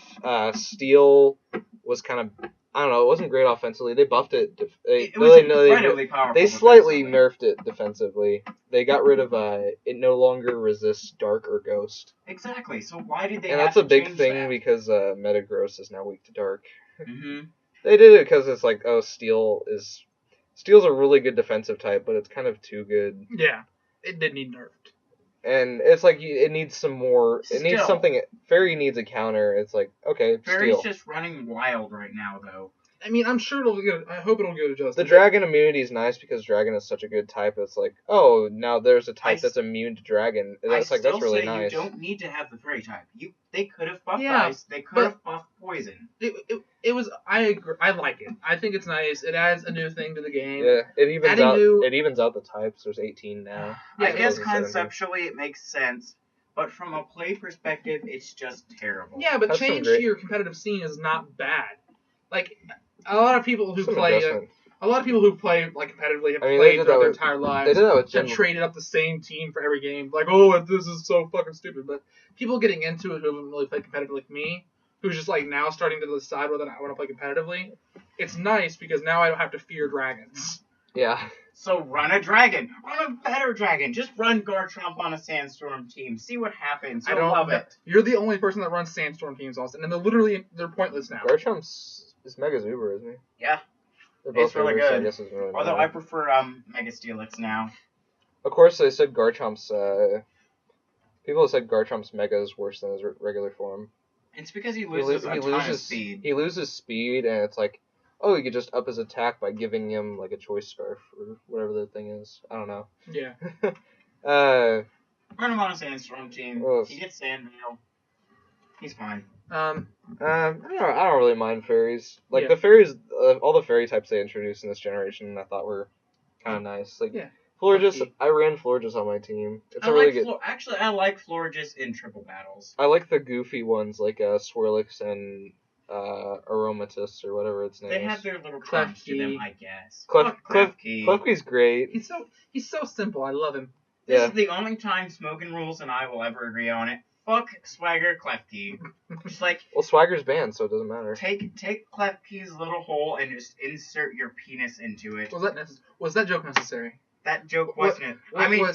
Steel was kind of. I don't know. It wasn't great offensively. They buffed it. It was incredibly powerful. They slightly nerfed it defensively. They got rid of it no longer resists dark or ghost. Exactly. So why did they? And have that's a to big change thing that? because Metagross is now weak to dark. Mm-hmm. They did it because it's like, oh, Steel's a really good defensive type, but it's kind of too good. Yeah, it did need nerfed. And it's like it needs some more. It needs Still. something. Fairy needs a counter. It's like okay, Fairy's steal. just running wild right now, though. I mean, I'm sure it'll get. I hope it'll get adjusted. The dragon immunity is nice because dragon is such a good type. It's like, oh, now there's a type that's immune to dragon. That's like that's really nice. You don't need to have the fairy type. They could have buffed Yeah, ice. They could have buffed poison. It was. I agree. I like it. I think it's nice. It adds a new thing to the game. Yeah, it evens Adding out. new- It evens out the types. There's 18 now. Yeah, I guess Opposed to 17. conceptually it makes sense, but from a play perspective, it's just terrible. Yeah, but That's some change great- to your competitive scene is not bad. Like a lot of people who Some play. adjustment. A lot of people who play like competitively have I mean, they played did throughout that their with- entire They lives. did that with Have Gen. traded up the same team for every game. Like, oh, this is so fucking stupid. But people getting into it who haven't really played competitively like me, who's just like now starting to decide whether or not I want to play competitively, it's nice because now I don't have to fear dragons. Yeah. So run a dragon. Run a better dragon. Just run Garchomp on a Sandstorm team. See what happens. I You'll don't love it. You're the only person that runs Sandstorm teams, Austin, and they're pointless now. Garchomp's is Mega Zuber, isn't he? Yeah. They're both It's really Ubers, so I good. guess it's really Although I matter. prefer Mega Steelix now. Of course, they said Garchomp's. People have said Garchomp's Mega is worse than his regular form. It's because he He loses lo- a he ton loses of speed. He loses speed, and it's like, oh, you could just up his attack by giving him like a choice scarf or whatever the thing is. I don't know. Yeah. Run him on a Sandstorm team. Well, He gets Sandmail. He's fine. I don't know. I don't really mind fairies. Like Yeah. the fairies, all the fairy types they introduced in this generation, I thought were kind of nice. Like Yeah. Florges, Okay. I ran Florges on my team. It's I a really like good. Actually, I like Florges in triple battles. I like the goofy ones like Swirlix and Aromatisse or whatever its name They is. have their little charms to them, Klefki. I guess. Klefki. Klefki's great. He's so simple. I love him. This Yeah. is the only time Smoking Rules and I will ever agree on it. Fuck Swagger Klefki. Just like, Well, Swagger's banned, so it doesn't matter. take Klefki's little hole and just insert your penis into it. Was that joke necessary? That joke What- wasn't it. I mean,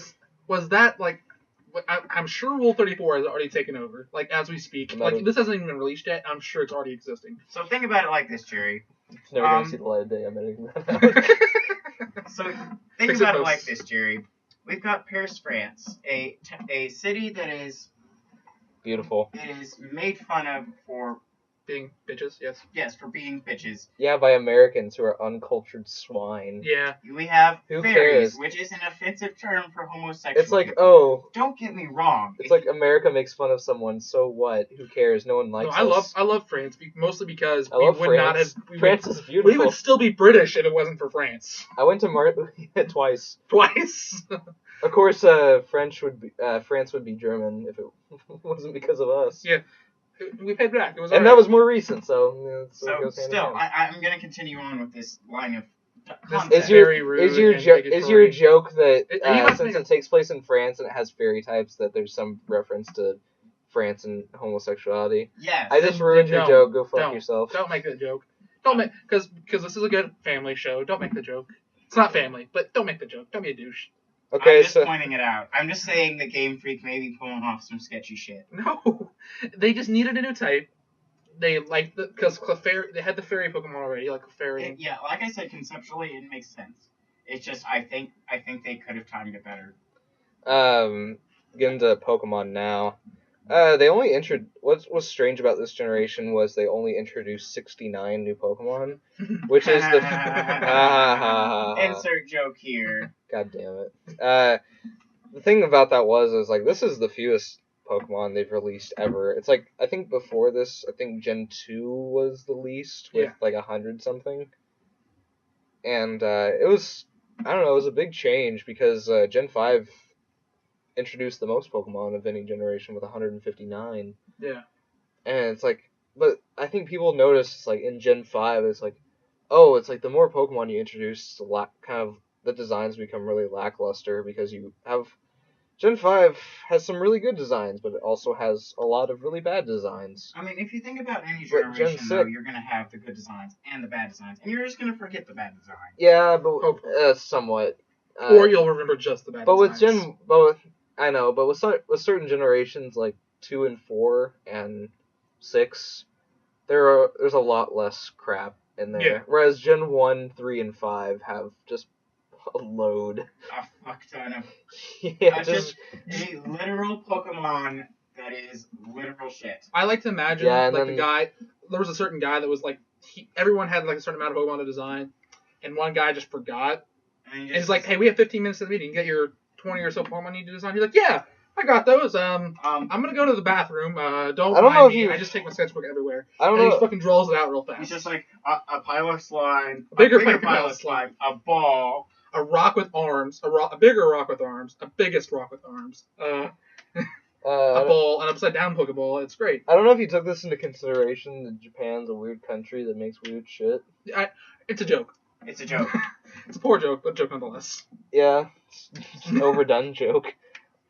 was that like? I'm sure Rule 34 has already taken over. Like as we speak, like this hasn't even been released yet. I'm sure it's already existing. so think about it like this, Jerry. It's never gonna see the light of day. I'm editing that out. So think Fix about it it like post. this, Jerry. We've got Paris, France, a city that is Beautiful. made fun of for Being bitches, yes. for being bitches. Yeah, by Americans who are uncultured swine. Yeah. We have Who fairies, cares? which which is an offensive term for homosexual. It's like, people. oh, Don't get me wrong. it's like America makes fun of someone, so what? Who cares? No one No, likes I us. love France mostly because I love we would not have. France. France is We beautiful. would still be British if it wasn't for France. I went to twice. Twice. Of course, France would be German if it wasn't because of us. Yeah. We paid back. It was. And alright. that was more recent, so it So goes hand in still, hand. I'm going to continue on with this line of This concept. Is your very rude is your and is your bigotry. joke that Are you about to since make it takes place in France and it has fairy types that there's some reference to France and homosexuality? Yes. I just ruined your Don't. joke. Go fuck Don't. yourself. Don't make that joke. Don't make because this is a good family show. Don't make the joke. It's not family, but don't make the joke. Don't be a douche. Okay, I'm just so pointing it out. I'm just saying that Game Freak may be pulling off some sketchy shit. No, they just needed a new type. They like because Clefairy. They had the fairy Pokemon already, like Clefairy. Yeah, like I said, conceptually it makes sense. It's just I think they could have timed it better. getting to Pokemon now. They only what's strange about this generation was they only introduced 69 new Pokemon, which is the Insert joke here. God damn it. The thing about that is like this is the fewest Pokemon they've released ever. It's like I think before this, I think Gen 2 was the least with like 100 something. And it was it was a big change because Gen 5 introduced the most Pokemon of any generation with 159. Yeah. And it's like, but I think people notice like in Gen 5, it's like, oh, it's like the more Pokemon you introduce, kind of the designs become really lackluster because you have Gen 5 has some really good designs, but it also has a lot of really bad designs. I mean, if you think about any But Gen generation, though, 6 you're going to have the good designs and the bad designs, and you're just going to forget the bad design. Yeah, but somewhat. Or you'll remember just the bad But with designs. with certain generations like 2 and 4 and 6, there's a lot less crap in there. Yeah. Whereas Gen 1, 3, and 5 have just A load. A fuck ton of Yeah, just a literal Pokemon that is literal shit. I like to imagine Yeah, and like then- the guy. There was a certain guy that was like everyone had like a certain amount of Pokemon to design, and one guy just forgot. And And he's like, "Hey, we have 15 minutes of the meeting. You get your 20 or so Pokemon you need to design." He's like, "Yeah, I got those. I'm gonna go to the bathroom. Don't I don't mind know if me. you- I just take my sketchbook everywhere." I don't And he know. fucking draws it out real fast. he's just like a pile of slime, A bigger pile pile of of slime, a ball. A rock with arms, a bigger rock with arms, a biggest rock with arms, a ball, an upside down Pokeball. It's great. I don't know if you took this into consideration that Japan's a weird country that makes weird shit. It's a joke. It's a joke. It's a poor joke, but joke nonetheless. Yeah, it's an overdone joke.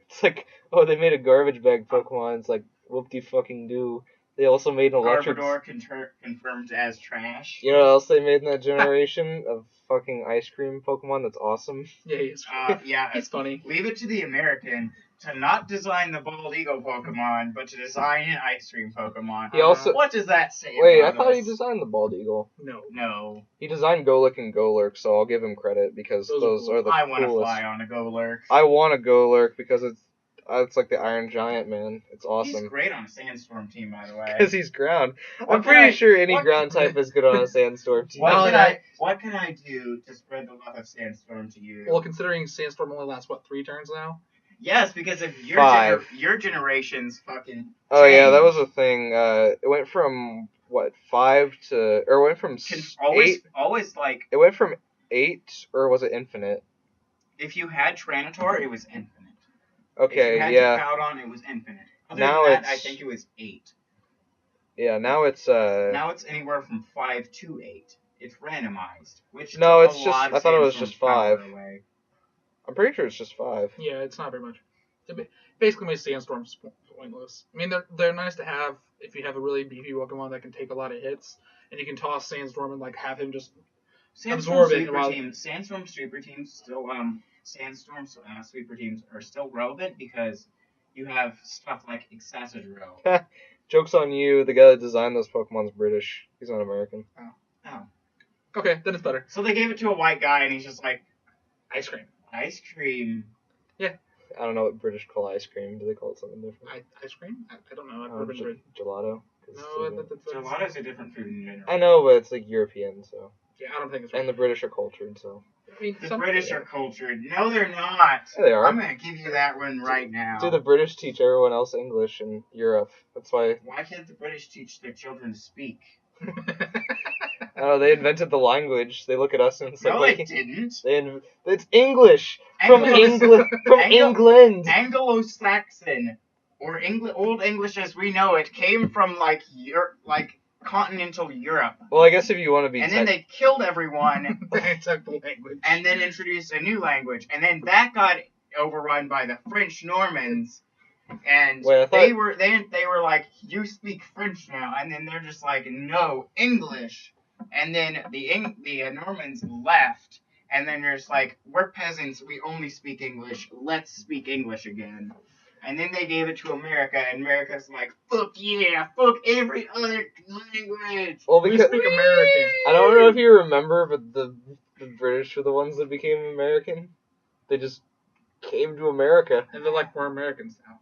It's like, oh, they made a garbage bag Pokemon. It's like, whoop-de-fucking-do. They also made an electric... Garbodor confirmed as trash. You know what else they made in that generation of fucking ice cream Pokemon that's awesome? Yeah, he's Yeah, it's funny. leave it to the American to not design the bald eagle Pokemon, but to design an ice cream Pokemon. He also... What does that say? Wait, I about thought he us? designed the Bald Eagle. No. He designed Golurk and Golurk, so I'll give him credit because Those those are are the I want to coolest. fly on a Golurk. I want a Golurk because it's like the Iron Giant, man. It's He's awesome. great on a Sandstorm team, by the way. Because he's ground. What I'm can pretty I- sure any what- ground type is good on a Sandstorm team. Well, What can I do to spread the love of Sandstorm to you? Well, considering Sandstorm only lasts 3 turns now. Yes, because of your 5. your generation's fucking. Oh yeah, that change. was a thing. It went from 5 to, or it went from Always, 8. always like It went from 8, or was it infinite? if you had Tranitor, it was infinite. Okay, If you had yeah, Groudon, it was infinite. Other Now than that, I it's- think it was 8. yeah. Now it's Now it's anywhere from 5 to 8. It's randomized, which No, took it's a just- lot of I thought it was Sandstorm's just power 5. away. I'm pretty sure it's just 5. Yeah, it's not very much. It basically makes Sandstorms pointless. I mean, they're nice to have if you have a really beefy Pokemon that can take a lot of hits, and you can toss Sandstorm and like have him just absorb it while- Sandstorm Sweeper teams still Sandstorm Sweeper teams are still relevant because you have stuff like Excadrill. Joke's on you. The guy that designed those Pokemon's British. He's not American. Okay, then it's better. So they gave it to a white guy, and he's just like, Ice cream. ice cream. I don't know what British call ice cream. Do they call it something different? Ice cream? I don't know. I've never been to it. Gelato. 'Cause No, it's- Gelato's a different food in general. I know, but it's like European, so. yeah, I don't think it's right. And the British are cultured, so. I mean, The some- British are cultured. No, they're not. Yeah, they are. I'm gonna give you that one right now. See, the British teach everyone else English in Europe. That's why. Why can't the British teach their children to speak? Oh, they invented the language. They look at us and it's like, No, wait, they didn't. it's English from England. From England. Anglo-Saxon, or Old English as we know it, came from like continental Europe, Well, I guess if you want to be. and then they killed everyone, They took the language. and then introduced a new language, and then that got overrun by the French Normans, and Wait, I thought- they were like, you speak French now, and then they're just like, no, English, and then the Normans left, and then they're just like, we're peasants, we only speak English, let's speak English again. And then they gave it to America, and America's like, fuck yeah, fuck every other language. Well, We because speak American. I don't know if you remember, but the British were the ones that became American. They just came to America. And they're like, we're Americans now.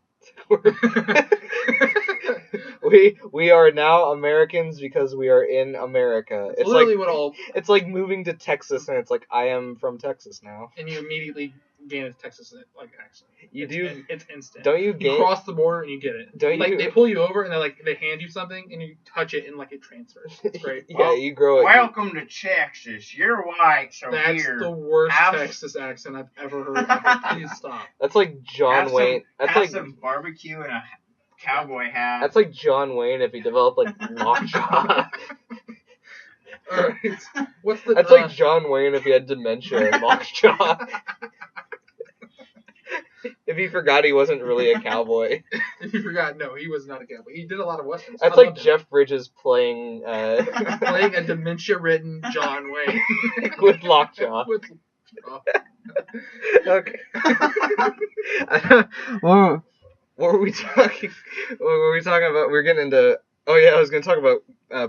we are now Americans because we are in America. It's literally like what all, it's like moving to Texas and it's like I am from Texas now. and you immediately gain a Texas like accent. You It's do. It's instant. Don't you You get? cross the border and you get it. Don't Like you? they pull you over and they hand you something and you touch it and like it transfers. It's great. Yeah, you grow it. Welcome to Texas. You're white, so That's here. the worst Have- Texas accent I've ever heard. Ever. Please stop. That's like John Wayne. That's have like some barbecue and a cowboy hat. that's like John Wayne if he developed like lockjaw. Alright. What's the? That's like John Wayne if he had dementia and lockjaw. If he forgot he wasn't really a cowboy. If you forgot, no, he was not a cowboy. He did a lot of westerns. That's I like loved him. Jeff Bridges playing Playing a dementia-ridden John Wayne. with lockjaw. With Lockjaw. Okay. what were we talking? What were we talking about? We're getting into. Oh yeah, I was gonna talk about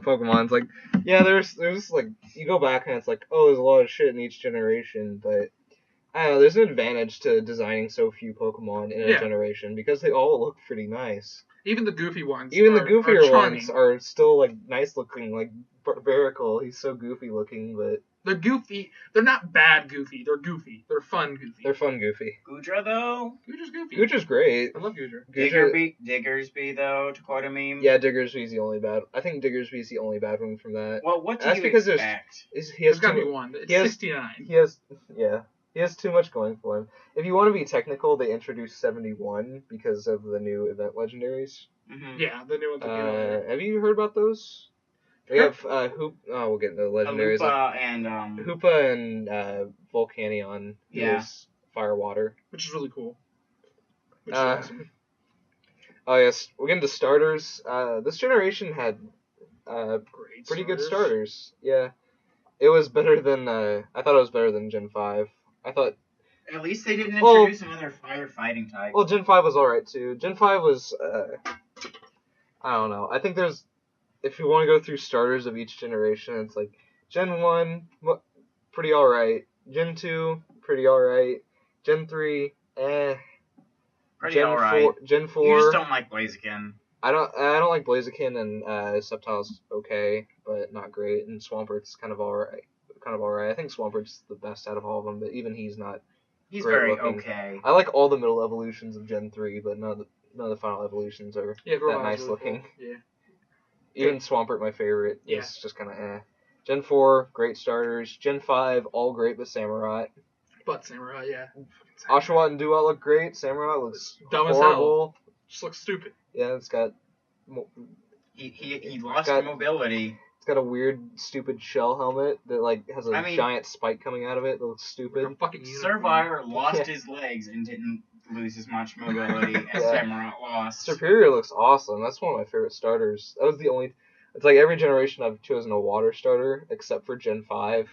Pokemon. It's like, yeah, there's like you go back and it's like, oh, there's a lot of shit in each generation, but I don't know, there's an advantage to designing so few Pokemon in a Yeah. generation because they all look pretty nice. Even the goofy ones. Even the are goofier charming. ones are still like nice looking, like Baracle. He's so goofy looking, but They're goofy. They're not bad goofy. They're goofy. They're fun goofy. they're fun goofy. Goodra, though? Goodra's goofy. Goodra's great. I love Goodra. Diggersby, though, to quote a meme. Yeah, Diggersby's the only bad. I think Diggersby's the only bad one from that. Well, what do That's you because expect? He has There's got to too, be one. It's he has- 69. He has too much going for him. If you want to be technical, they introduced 71 because of the new event legendaries. Mm-hmm. Yeah, the new ones. Have you heard about those? They have we'll get into the legendaries. Hoopa and Hoopa and Volcanion. Yeah. Is fire water. Which is really cool. Which is Uh, awesome. Oh yes, we're getting to starters. This generation had Great. pretty good starters. Yeah, it was better than I thought it was better than Gen 5. I thought at least they didn't introduce another firefighting type. well Gen 5 was alright too. Gen 5 was I don't know. I think there's if you want to go through starters of each generation, it's like Gen 1 pretty alright. Gen 2 pretty alright. Gen 3 Pretty Gen alright. 4 Gen 4 You just don't like Blaziken. I don't like Blaziken, and Sceptile's okay, but not great, and Swampert's kind of alright. I think Swampert's the best out of all of them, but even he's not. He's Great very looking. okay. I like all the middle evolutions of Gen 3, but none of the final evolutions are Yeah, that nice really looking. Cool. Yeah. Even Swampert, my favorite, Yeah. is just kind of eh. Gen 4, great starters. Gen 5, all great but Samurott. But Samurai, yeah. Oshawott and Duat look great. Samurott looks Dumb as horrible. Just looks stupid. Yeah, it's got He lost got- mobility. It's got a weird, stupid shell helmet that like has a I mean- giant spike coming out of it that looks stupid. Like a fucking unicorn. Survivor lost Yeah. his legs and didn't lose as much mobility as Yeah. Samurott lost. Superior looks awesome. That's one of my favorite starters. That was the only. It's like every generation I've chosen a water starter except for Gen 5.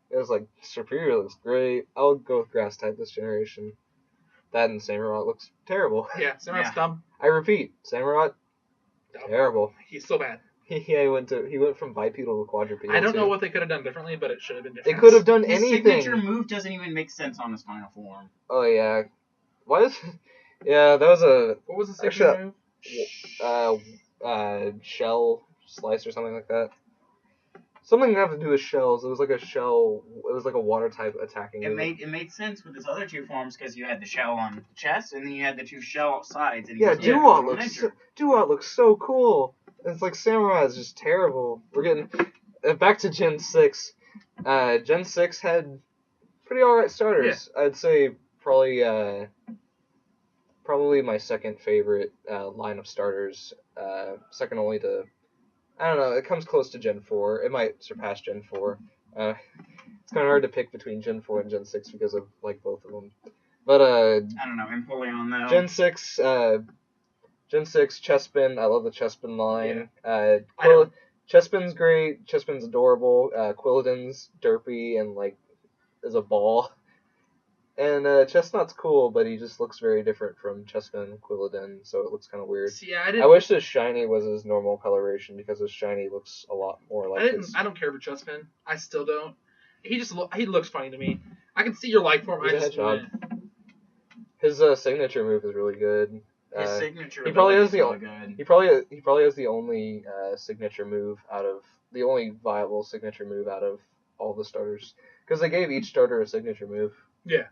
It was like Superior looks great. I'll go with Grass type this generation. That and Samurott looks terrible. Yeah, Samurai's Yeah. dumb. I repeat, Samurott Dumb. terrible. He's so bad. Yeah, he went from bipedal to quadrupedal. I don't know too. what they could have done differently, but it should have been They different. could have done His anything. signature move doesn't even make sense on his final form. Oh yeah, why is? Yeah, that was a What was the Actually, signature move? shell slice or something like that. Something that had to do with shells. It was like a shell. It was like a water type attacking. It move. made sense with his other two forms because you had the shell on the chest and then you had the two shell sides. And he Yeah, was Duat looks so cool. It's like Samurai is just terrible. We're getting back to Gen 6. Gen 6 had pretty alright starters. I'd say probably my second favorite line of starters. Second only to I don't know. It comes close to Gen 4. It might surpass Gen 4. It's kind of hard to pick between Gen 4 and Gen 6 because of like both of them. But I don't know, Empoleon though. Gen 6 Chespin. I love the Chespin line. Chespin's great. Chespin's adorable. Quilladin's derpy and like is a ball. And Chestnut's cool, but he just looks very different from Chespin and Quilladin, so it looks kind of weird. See, I I wish his shiny was his normal coloration because his shiny looks a lot more like his. I don't care for Chespin. I still don't. He looks funny to me. I can see your like for him. He's I a just hedgehog. wouldn't. His signature move is really good. His signature he probably has ability the is really good. He probably has the only signature move the only viable signature move out of all the starters because they gave each starter a signature move. Yeah.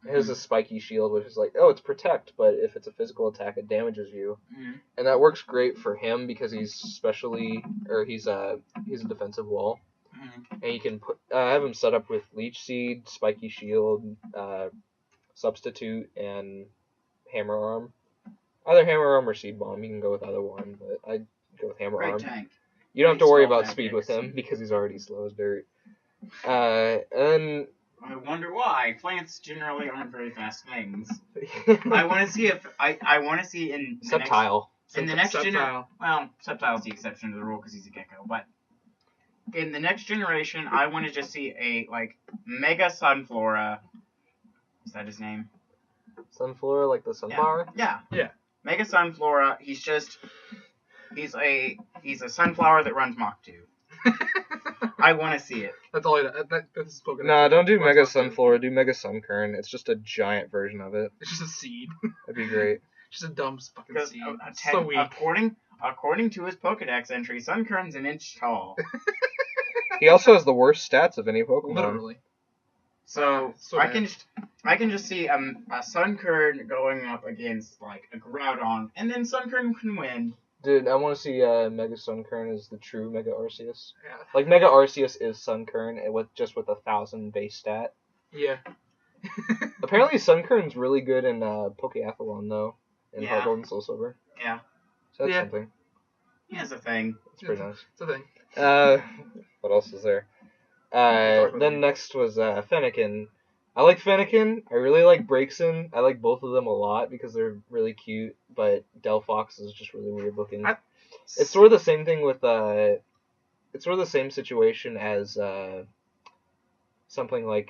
It has a spiky shield, which is like, oh, it's protect, but if it's a physical attack, it damages you, and that works great for him because he's he's a defensive wall, and you can have him set up with Leech Seed, Spiky Shield, Substitute, and Hammer Arm. Either Hammer Arm or Seed Bomb. You can go with either one, but I'd go with Hammer Great Arm. tank. You don't have to worry Great about spell speed with tactics. him because he's already slow as dirt. And I wonder why. Plants generally aren't very fast things. I want to see in the Sceptile. In the next generation, Sceptile. well, Sceptile's the exception to the rule because he's a gecko. But in the next generation, I want to just see a Mega Sunflora. Is that his name? Sunflora, like the sunflower? Yeah. Yeah. Mega Sunflora. He's a sunflower that runs Mach 2. I want to see it. That's all. That's Pokedex. Nah, don't do Mega That's all. Sunflora. Do Mega Sunkern. It's just a giant version of it. It's just a seed. That'd be great. Just a dumb fucking Because seed. So weak. according to his Pokedex entry, Sunkern's an inch tall. He also has the worst stats of any Pokemon. Literally. So bad. I can just see a Sunkern going up against like a Groudon, and then Sunkern can win. Dude, I want to see Mega Sunkern as the true Mega Arceus. Yeah. Like Mega Arceus is Sunkern with 1,000 base stat. Yeah. Apparently Sunkern's really good in Pokeathlon though, in Yeah. Heart Gold and Soul Silver. Yeah. So that's Yeah. something. Here's the thing. It's pretty nice. It's a thing. What else is there? about Then you. next was Fennekin. I like Fennekin. I really like Braixen. I like both of them a lot because they're really cute. But Delphox is just really weird looking. It's sort of the same thing with It's sort of the same situation as something like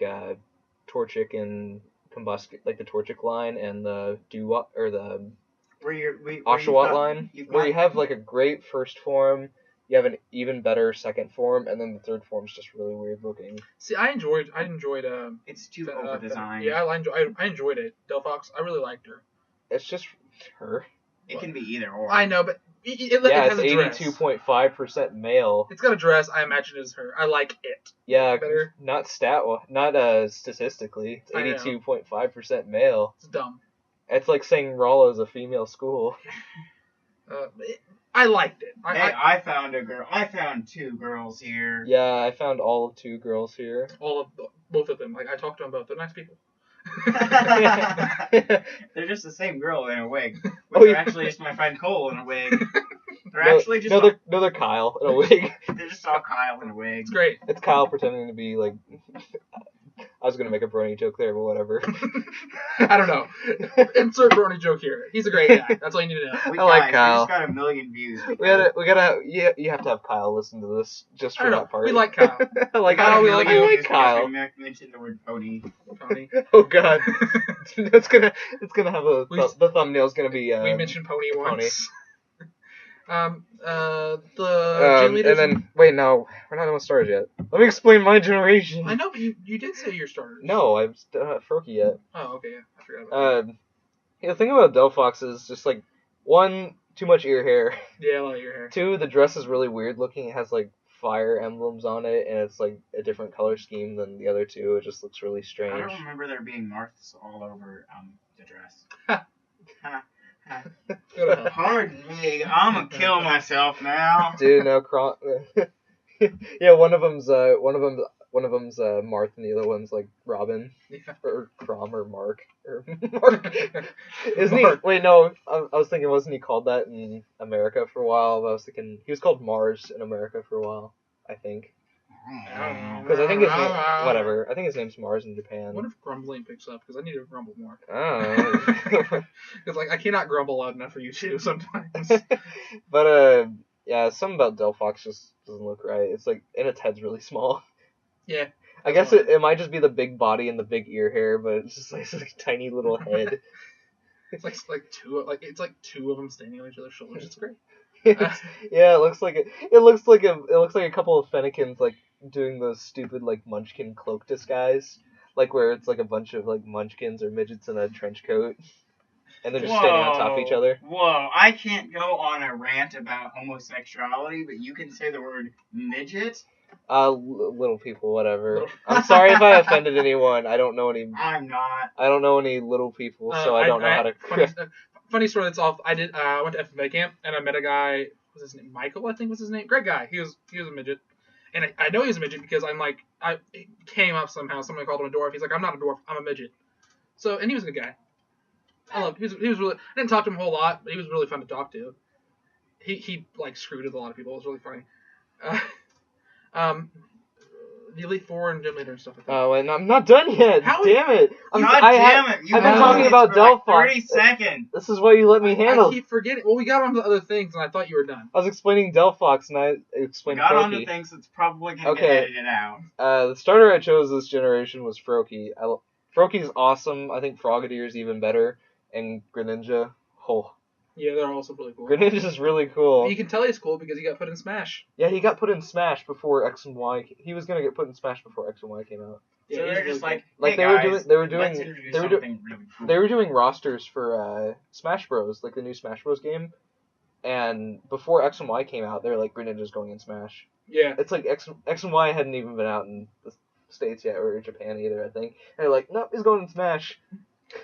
Torchic and Combusken, like the Torchic line and the Dewott or the Oshawott line, where you have like a great first form. You have an even better second form, and then the third form's just really weird looking. See, I enjoyed. It's too over designed. Yeah, I enjoyed it. Delphox, I really liked her. It's just her. It can be either or. I know, but it Yeah, has it's a dress. 82.5% male. It's got a dress. I imagine it's her. I like it. Yeah, Better. not statistically. It's I know. 82.5% male. It's dumb. It's like saying Rolla is a female school. I liked it. I found a girl. I found two girls here. Yeah, I found all of two girls here. Both of them. Like I talked to them both. They're nice people. They're just the same girl in a wig. Which Oh, are yeah. actually just my friend Cole in a wig. They're No, actually just they're Kyle in a wig. they're just all Kyle in a wig. It's great. It's Kyle pretending to be like. I was gonna make a brony joke there, but whatever. I don't know. Insert brony joke here. He's a great guy. That's all you need to know. I like We Kyle. just got 1 million views. You have to have Kyle listen to this just I for don't that know. part. We like Kyle. I like Kyle, we like I you. like Kyle. I mentioned the word pony. Pony. Oh god, it's gonna have the thumbnail's gonna be. We mentioned Pony once. The gym And leaders. then wait, no, we're not almost started yet. Let me explain my generation. I know, but you did say your starters. No, I'm still not Froakie yet. Oh, okay. Yeah, I forgot about that. The thing about Delphox is just like, one, too much ear hair. Yeah, I like your hair. Two, the dress is really weird looking. It has like fire emblems on it, and it's like a different color scheme than the other two. It just looks really I strange. don't remember there being marks all over the dress. Go to hell. Pardon me, I'm gonna kill myself now. Dude, no, yeah, one of them's Marth, and the other one's like Robin, Yeah. or Crom, or Mark, or Mark. Isn't Mark. he? Wait, no, I was thinking, wasn't he called that in America for a while? I was thinking he was called Mars in America for a while, I think. Because I think his name, whatever. I think his name's Mars in Japan. What if grumbling picks up? Because I need to grumble more. Oh. Because like I cannot grumble loud enough for you two sometimes. But yeah, something about Delphox just doesn't look right. It's like, and its head's really small. Yeah. I guess it might just be the big body and the big ear hair, but it's just like a tiny little head. It's like two of them standing on each other's shoulders. It's great. Yeah, it looks like a couple of Fennekins like doing those stupid like Munchkin cloak disguise, like where it's like a bunch of like Munchkins or midgets in a trench coat, and they're just standing on top of each other. Whoa, I can't go on a rant about homosexuality, but you can say the word midget? Little people, whatever. I'm sorry if I offended anyone. I don't know any little people, so I don't know how to. Funny story that's off. I went to FFA camp and I met a guy. Was his name Michael? I think was his name. Great guy. He was a midget, and I know he was a midget because it came up somehow. Somebody called him a dwarf. He's like, I'm not a dwarf. I'm a midget. So, and he was a good guy. He was really. I didn't talk to him a whole lot, but he was really fun to talk to. He like screwed with a lot of people. It was really funny. The Elite Four and Gym Leader and stuff like that. Oh, and I'm not done yet. How- Damn it! God damn it! I've been talking about Delphox. 30 seconds. This is why you let me handle. I keep forgetting. Well, we got on to other things, and I thought you were done. I was explaining Delphox, and I explained Got on to Froakie. things that's probably gonna Okay. get edited out. The starter I chose this generation was Froakie. Froakie's awesome. I think Frogadier's even better, and Greninja. Oh, Yeah, they're also really cool. Greninja is really cool. You can tell he's cool because he got put in Smash. Yeah, he got put in Smash before X and Y. He was gonna get put in Smash before X and Y came out. Yeah, So he's they're really just cool. like, hey guys, let's introduce something really cool. They were doing rosters for Smash Bros, like the new Smash Bros game, and before X and Y came out, they were like Greninja's going in Smash. Yeah. It's like X and Y hadn't even been out in the States yet or Japan either, I think. And they're like, nope, he's going in Smash.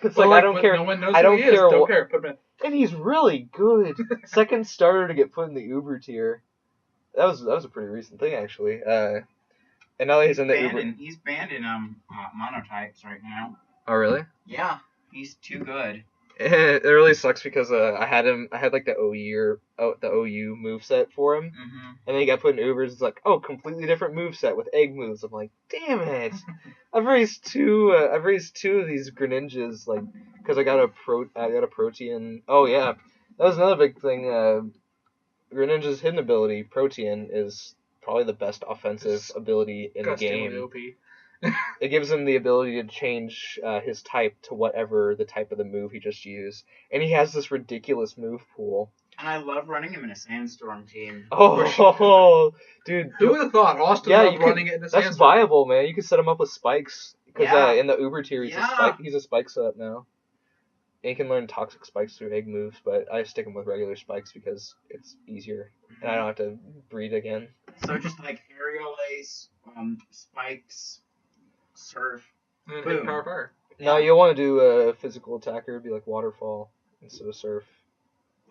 It's Well, like I don't care. No one knows I who don't he is. care. Don't care. Put him in. And he's really good. Second starter to get put in the Uber tier. That was a pretty recent thing actually. And now that he's in the Uber. He's banned in monotypes right now. Oh really? Yeah, he's too good. It really sucks because I had like the OU moveset for him, Mm-hmm. and then he got put in Ubers. It's like, oh, completely different moveset with egg moves. I'm like, damn it! I've raised two of these Greninjas, like, because I got a Protean. Oh yeah, that was another big thing. Greninja's hidden ability, Protean, is probably the best offensive ability in the game. OP. It gives him the ability to change his type to whatever the type of the move he just used. And he has this ridiculous move pool. And I love running him in a Sandstorm team. Oh, dude. Who would have thought Austin loved running it in a That's Sandstorm? viable, man. You can set him up with spikes. Because in the Uber tier, he's a spike setup now. And you can learn toxic spikes through egg moves, but I stick him with regular spikes because it's easier. And I don't have to breed again. So just like Aerial Ace, spikes, Surf, And boom. Power Fire. No, you'll want to do a physical attacker. It'd be like Waterfall instead of Surf.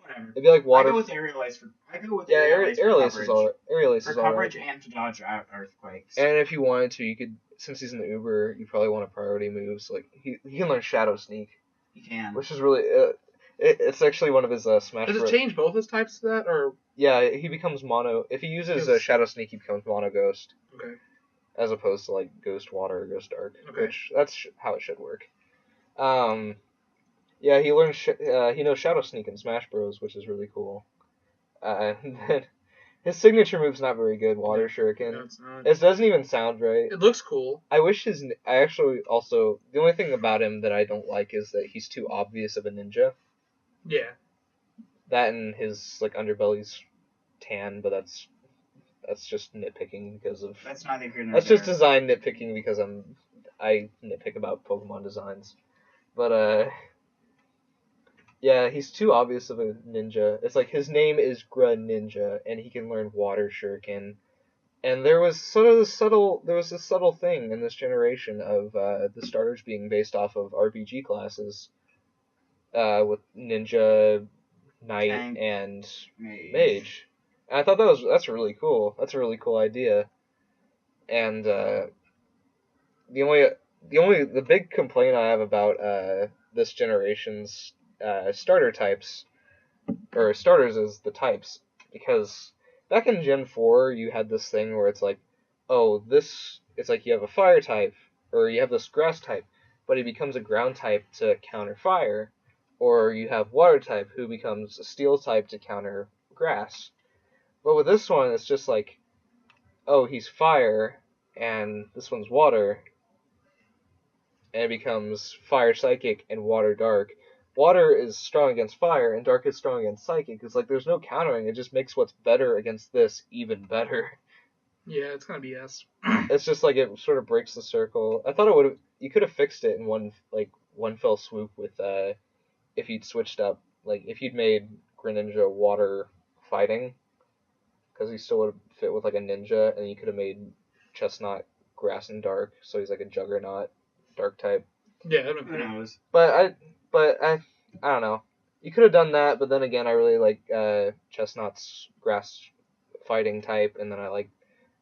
Whatever. It'd be like I go with Aerial Ace for Aerial Ace is all right. For coverage and to dodge out earthquakes. And if you wanted to, you could, since he's in the Uber, you probably want a priority move. So like he can learn Shadow Sneak, He can. which is really it's actually one of his Smash. Does it change both his types to that, or? Yeah, he becomes mono. If he uses Shadow Sneak, he becomes mono Ghost. Okay. As opposed to like Ghost Water or Ghost Dark, Okay. which that's how it should work. Yeah, he learns he knows Shadow Sneak in Smash Bros, which is really cool. And then his signature move's not very good, Water Shuriken. No, it's not. It doesn't even sound right. It looks cool. I actually also, the only thing about him that I don't like is that he's too obvious of a ninja. Yeah. That and his like underbelly's tan, but that's just nitpicking because of. That's neither here nor That's there. just design nitpicking because I nitpick about Pokemon designs, but yeah, he's too obvious of a ninja. It's like his name is Greninja, and he can learn Water Shuriken. And there was this subtle thing in this generation of the starters being based off of RPG classes, with Ninja, Knight, Tank, and Mage. And I thought that's really cool. That's a really cool idea. And the big complaint I have about this generation's starter types, or starters is the types, because back in Gen 4 you had this thing where it's like, it's like you have a fire type, or you have this grass type, but he becomes a ground type to counter fire, or you have water type who becomes a steel type to counter grass. But with this one, it's just like, he's fire, and this one's water, and it becomes fire psychic and water dark. Water is strong against fire, and dark is strong against psychic. It's like there's no countering. It just makes what's better against this even better. Yeah, it's gonna be S. It's just like it sort of breaks the circle. I thought you could have fixed it in one fell swoop with if you'd switched up, like if you'd made Greninja water fighting, because he still would have fit with like a ninja, and you could have made Chestnut grass and dark, so he's like a Juggernaut dark type. Yeah, Who knows? But I don't know. You could have done that, but then again, I really like Chestnut's grass fighting type, and then I like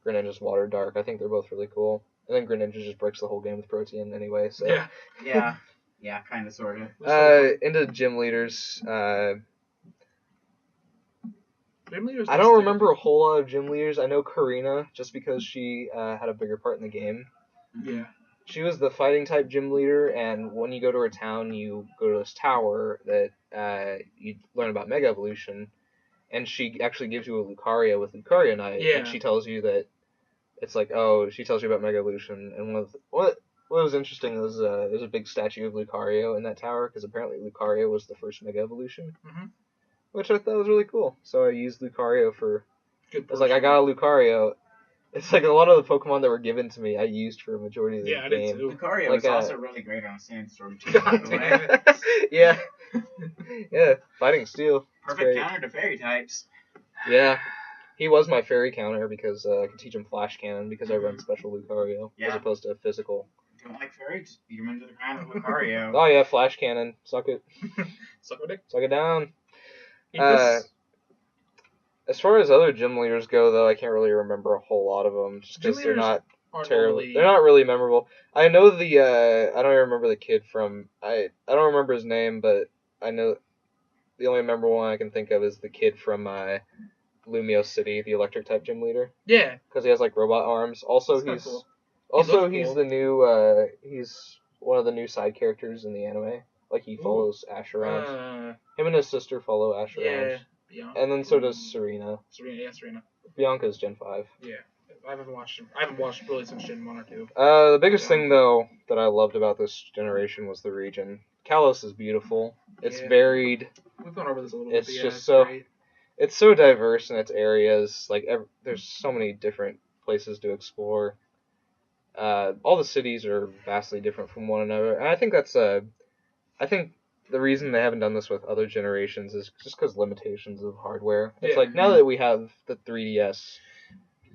Greninja's water dark. I think they're both really cool. And then Greninja just breaks the whole game with Protean anyway. So Yeah, kind of, sort of. Into gym leaders. Gym leaders. I don't remember a whole lot of gym leaders. I know Karina just because she had a bigger part in the game. Yeah. She was the fighting type gym leader, and when you go to her town, you go to this tower that you learn about Mega Evolution, and she actually gives you a Lucario with Lucario Night, Yeah. and she tells you that it's like, she tells you about Mega Evolution, and what was interesting was there's a big statue of Lucario in that tower, because apparently Lucario was the first Mega Evolution. Mhm. which I thought was really cool. So I used Lucario for. Good. I was like, I got a Lucario. It's like a lot of the Pokemon that were given to me, I used for a majority of the Yeah, I game. did too. Lucario Like, is also really great on Sandstorm too, by the way. Yeah. Yeah, Fighting Steel. Perfect counter to fairy types. Yeah. He was my fairy counter because I could teach him Flash Cannon because I run Special Lucario as Yeah. opposed to Physical. Don't like fairies? Beat him into the ground with Lucario. Oh yeah, Flash Cannon. Suck it. Suck a dick. Suck it down. Eat this. As far as other gym leaders go, though, I can't really remember a whole lot of them just Gym because they're leaders not aren't terrible. really- They're not really memorable. I know the I don't even remember the kid from I don't remember his name, but I know the only memorable one I can think of is the kid from Lumio City, the electric type gym leader, Yeah. because he has like robot arms. Also, That's kinda he's cool. He he's looks the new he's one of the new side characters in the anime. Like he Ooh. follows Ash around. Him and his sister follow Ash around. Bianca. And then so does Serena. Serena. Bianca's Gen 5. Yeah. I haven't watched really since Gen 1 or 2. The biggest thing, though, that I loved about this generation was the region. Kalos is beautiful. It's varied. We've gone over this a little bit. It's but just it's so... great. It's so diverse in its areas. Like, there's so many different places to explore. All the cities are vastly different from one another. And I think that's... I think the reason they haven't done this with other generations is just because limitations of hardware. It's Yeah. like, now that we have the 3DS...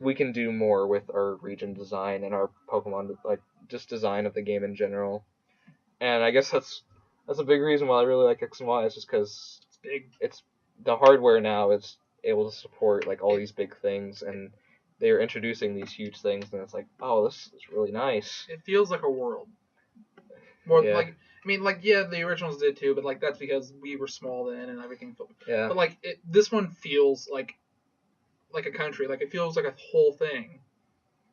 we can do more with our region design and our Pokemon, like, just design of the game in general. And I guess that's a big reason why I really like X and Y, is just because It's big. the hardware now is able to support, like, all these big things, and they're introducing these huge things, and it's like, oh, this is really nice. It feels like a world. More Yeah. like, I mean, like, yeah, the originals did too, but like that's because we were small then and everything. Yeah. But like, this one feels like a country. Like, it feels like a whole thing.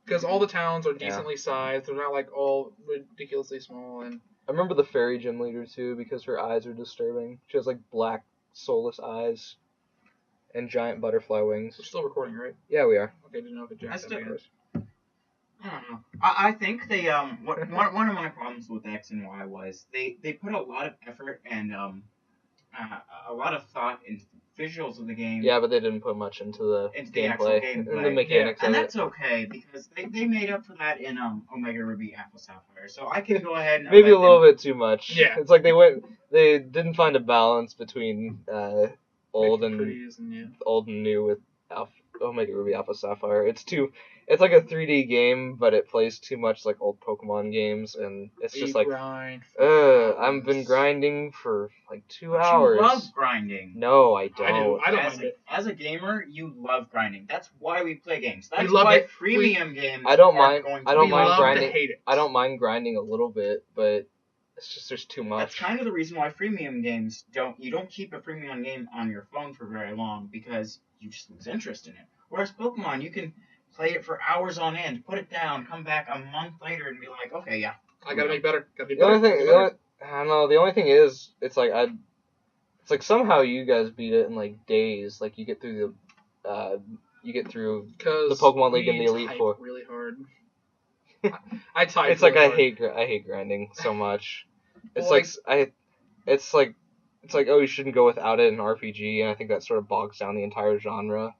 Because all the towns are decently sized. They're not like all ridiculously small. And I remember the fairy gym leader too, because her eyes are disturbing. She has like black, soulless eyes and giant butterfly wings. we're still recording, right? Yeah, we are. Okay, didn't know if it That's jacked up. different. I don't know. I think they one of my problems with X and Y was they put a lot of effort and a lot of thought into visuals of the game. Yeah, but they didn't put much into the actual gameplay and the mechanics and of that's okay because they made up for that in Omega Ruby Alpha Sapphire. So I can go ahead and maybe a little bit too much. Yeah. It's like they didn't find a balance between old and new with Omega Ruby Alpha Sapphire. It's like a 3D game, but it plays too much like old Pokemon games, and it's just like, I've been grinding for like 2 hours. You love grinding. No, I don't. I don't mind it. As a gamer, you love grinding. That's why we play games. That's love why it. freemium games. I don't are mind- Going to I don't be mind loved. grinding. Hate it. I don't mind grinding a little bit, but it's just there's too much. That's kind of the reason why freemium games you don't keep a freemium game on your phone for very long because you just lose interest in it. Whereas Pokemon, you can play it for hours on end, put it down, come back a month later and be like, okay, yeah. I gotta make better. Gotta be The only better. thing, I don't know. The only thing is, it's like somehow you guys beat it in like days. Like you get through the the Pokemon League and the Elite Four. Really hard. I type. It's like really hard. I hate grinding so much. It's Well, it's like oh, you shouldn't go without it in RPG, and I think that sort of bogs down the entire genre,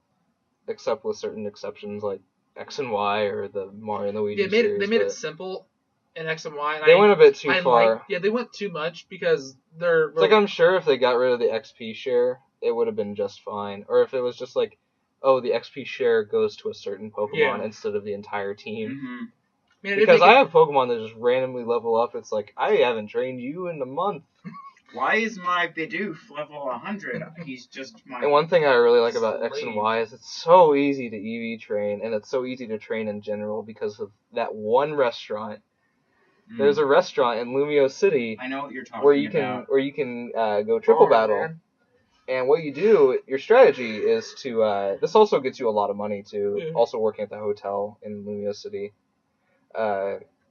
except with certain exceptions like X and Y or the Mario and Luigi series. They made it simple in X and Y. And they went a bit too far. They went too much because they're. It's like I'm sure if they got rid of the XP share, it would have been just fine. Or if it was just like, oh, the XP share goes to a certain Pokemon instead of the entire team. Mm-hmm. Because I have Pokemon that just randomly level up. It's like, I haven't trained you in a month. Why is my Bidoof level 100? He's just my... And one thing I really like about slave. X and Y is it's so easy to EV train, and it's so easy to train in general because of that one restaurant. There's a restaurant in Lumio City I know what you're talking where you can go triple battle. Man. And what you do, your strategy is to this also gets you a lot of money too. Yeah. Also working at the hotel in Lumio City.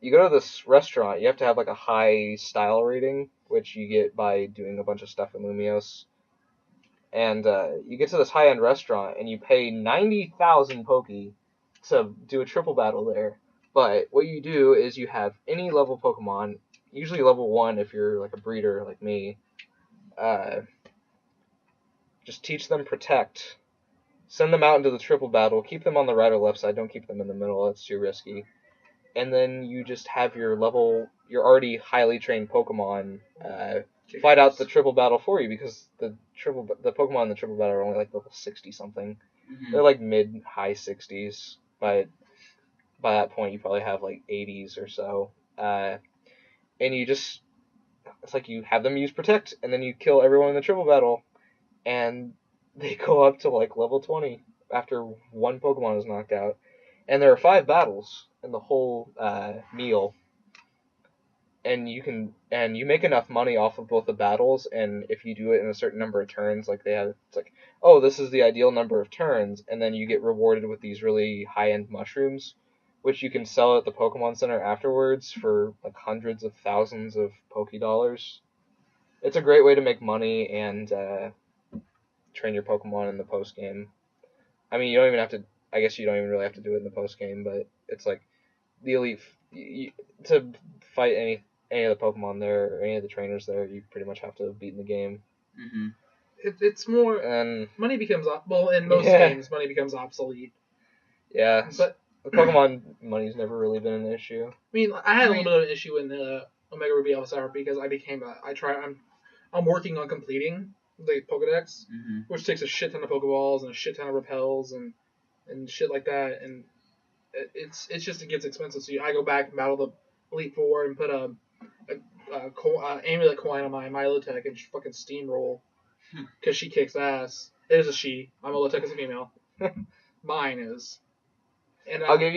You go to this restaurant, you have to have like a high style rating, which you get by doing a bunch of stuff in Lumios. And you get to this high-end restaurant, and you pay 90,000 Poké to do a triple battle there. But what you do is you have any level Pokemon, usually level 1 if you're like a breeder like me, just teach them Protect. Send them out into the triple battle. Keep them on the right or left side. Don't keep them in the middle. That's too risky. And then you just have your already highly trained Pokemon fight out the triple battle for you, because the Pokemon in the triple battle are only like level 60 something. Mm-hmm. They're like mid high 60s. By that point, you probably have like 80s or so. And you just, it's like you have them use Protect, and then you kill everyone in the triple battle, and they go up to like level 20 after one Pokemon is knocked out. And there are 5 battles in the whole meal, and you make enough money off of both the battles, and if you do it in a certain number of turns, like it's like, oh, this is the ideal number of turns, and then you get rewarded with these really high-end mushrooms, which you can sell at the Pokemon Center afterwards for like hundreds of thousands of Pokédollars. It's a great way to make money and train your Pokemon in the post game. I mean, you don't even have to. I guess you don't even really have to do it in the post game, but it's like the elite to fight any of the Pokemon there or any of the trainers there. You pretty much have to beat in the game. Mm-hmm. It's more And money becomes in most games money becomes obsolete. Yeah, but the Pokemon money's never really been an issue. I mean, I had a little bit of an issue in Omega Ruby Alpha Sapphire because I'm working on completing the Pokedex, which takes a shit ton of Pokeballs and a shit ton of repels and shit like that, and it gets expensive. So I go back and battle the Elite Four and put a amulet coin on my Milotech and just fucking steamroll because she kicks ass. It is a she. My Milotech is a female. Mine is. And I'll give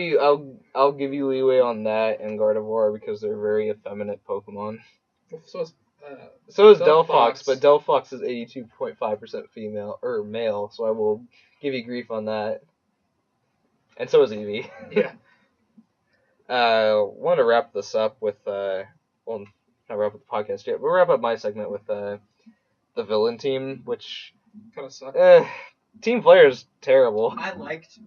you leeway on that and Gardevoir because they're very effeminate Pokemon. So is Delphox, but Delphox is 82.5% female or male, so I will give you grief on that. And so is Eevee. Yeah. Want to wrap this up with not wrap up the podcast yet, but wrap up my segment with the villain team, which kind of sucks. Team player is terrible. I liked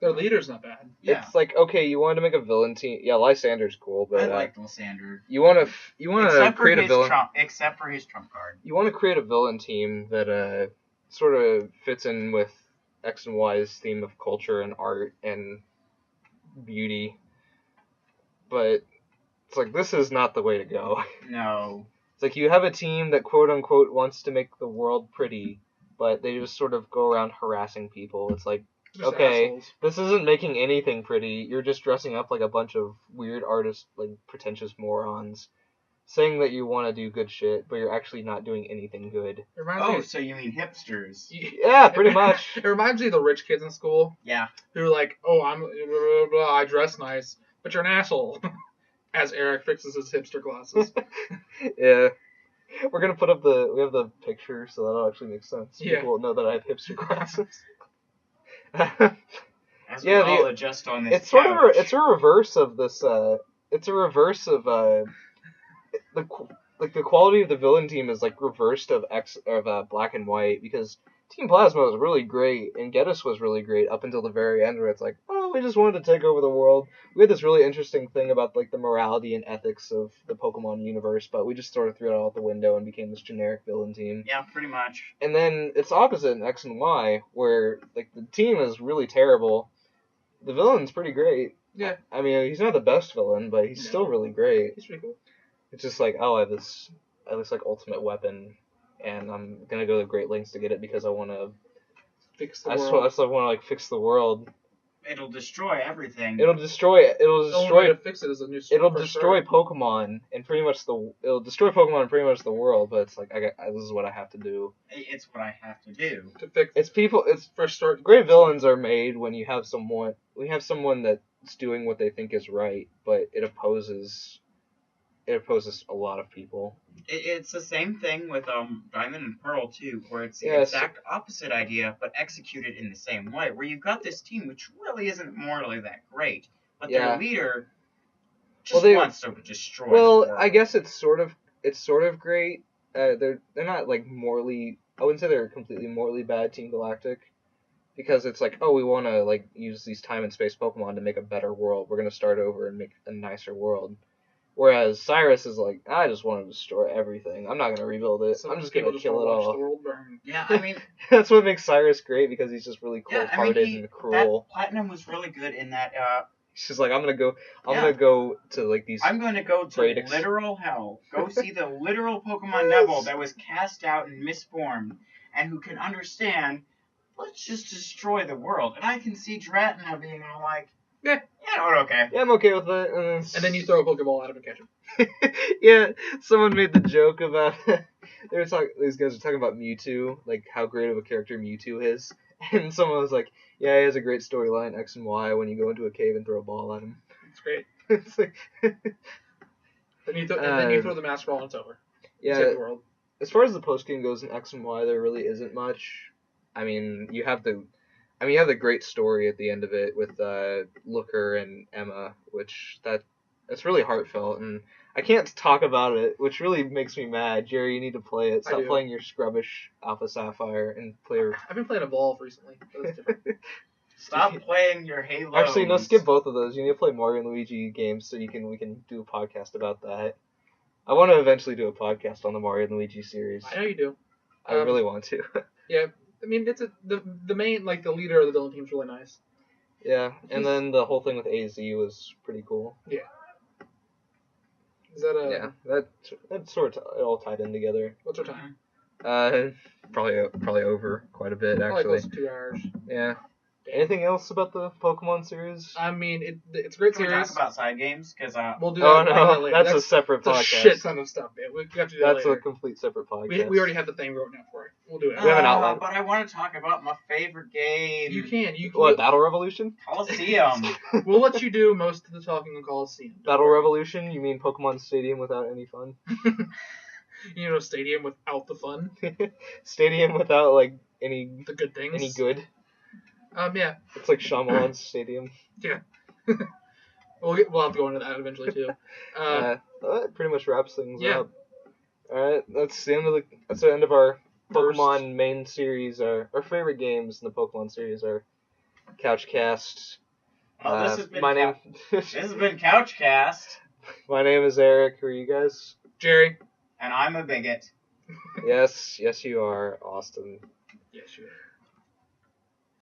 their leader's not bad. Yeah. It's like, okay, you wanted to make a villain team. Yeah, Lysander's cool, but I liked Lysander. You want to create a villain except for his trump card. You want to create a villain team that sort of fits in with X and Y's theme of culture and art and beauty. But it's like, this is not the way to go. No. It's like you have a team that quote unquote wants to make the world pretty, but they just sort of go around harassing people. It's like, just okay, assholes. This isn't making anything pretty. You're just dressing up like a bunch of weird artists, like pretentious morons, saying that you want to do good shit, but you're actually not doing anything good. So you mean hipsters? Yeah, pretty much. It reminds me of the rich kids in school. Yeah. Who are like, oh, I'm blah, blah, blah, I dress nice, but you're an asshole. As Eric fixes his hipster glasses. Yeah. We're gonna put up we have the picture, so that'll actually make sense. Yeah. People will know that I have hipster glasses. As we all adjust on this it's couch. It's a reverse of this. It's a reverse of the quality of the villain team is like reversed of Black and White, because Team Plasma was really great and Geddes was really great up until the very end, where it's like, oh, we just wanted to take over the world. We had this really interesting thing about like the morality and ethics of the Pokemon universe, but we just sort of threw it out the window and became this generic villain team. Yeah, pretty much. And then it's opposite in X and Y, where like the team is really terrible. The villain's pretty great. Yeah. I mean, he's not the best villain, but he's still really great. He's pretty cool. It's just like, oh, I have this like ultimate weapon, and I'm gonna go to great lengths to get it because I want to fix the world. I just want to like fix the world. It'll destroy everything. It'll destroy. The only way to fix it is a new. It'll destroy Pokemon and pretty much it'll destroy Pokemon and pretty much the world. But it's like this is what I have to do. It's what I have to do to fix. It's people. It's first start. Great villains are made when you have someone. We have someone that's doing what they think is right, but it opposes a lot of people. It's the same thing with Diamond and Pearl too, where it's the exact opposite idea, but executed in the same way. Where you've got this team which really isn't morally that great, but their leader just wants to destroy. Well, the world. I guess it's sort of great. They're not like morally. I wouldn't say they're completely morally bad, Team Galactic, because it's like, oh, we want to like use these time and space Pokemon to make a better world. We're gonna start over and make a nicer world. Whereas Cyrus is like, I just want to destroy everything. I'm not gonna rebuild it. So I'm just people gonna kill it wanna watch all. the world burn. Yeah, I mean, That's what makes Cyrus great because he's just really yeah, cold-hearted and cruel. that Platinum was really good in that. He's just like, I'm Yeah. gonna go to like these. I'm going to go to great literal hell. Go see the literal Pokemon devil that was cast out and misformed, and who can understand. Let's just destroy the world. And I can see Drat now being all like, Yeah. we're okay. Yeah, I'm okay with that. And then you throw a Pokeball at him and catch him. Yeah, someone made the joke about these guys were talking about Mewtwo, like how great of a character Mewtwo is, and someone was like, "Yeah, he has a great storyline X and Y when you go into a cave and throw a ball at him." It's great. It's like, Then you throw the Master Ball and it's over. You yeah. save the world. As far as the post game goes in X and Y, there really isn't much. I mean, you have the great story at the end of it with Looker and Emma, which that's really heartfelt, and I can't talk about it, which really makes me mad. Jerry, you need to play it. Stop playing your scrubbish Alpha Sapphire and play your... I've been playing Evolve recently. So that's different. Stop playing your Halo. Actually, no, skip both of those. You need to play Mario and Luigi games so we can do a podcast about that. I want to eventually do a podcast on the Mario and Luigi series. I know you do. I really want to. Yeah, I mean, it's the main, like, the leader of the villain team's really nice. Yeah, and then the whole thing with AZ was pretty cool. Yeah. Is that a... Yeah, that sort of it all tied in together. What's our time? Probably over quite a bit, Probably actually. close to 2 hours. Yeah. Anything else about the Pokemon series? I mean, it's a great Can we series. talk about side games? Because We'll do Oh that no, later. that's a separate That's podcast. a shit ton of stuff, man. We have to do that That's later. a complete separate podcast. We already have the thing wrote down for it. We'll do it. We have an outline. But I want to talk about my favorite game. You can. What, Battle Revolution? Coliseum. We'll let you do most of the talking on Coliseum. Battle Revolution? You mean Pokemon Stadium without any fun? You know, stadium without the fun, Stadium without like any the good things. any good. Yeah. It's like Shyamalan's Stadium. We'll have to go into that eventually too. That pretty much wraps things Yeah. up. All right, that's the end of our Pokemon main series. Our favorite games in the Pokemon series are CouchCast. Well, this has been This has been CouchCast, My name is Eric. Who are you guys? Jerry. and I'm a bigot. Yes, you are, Austin. Yes, you are.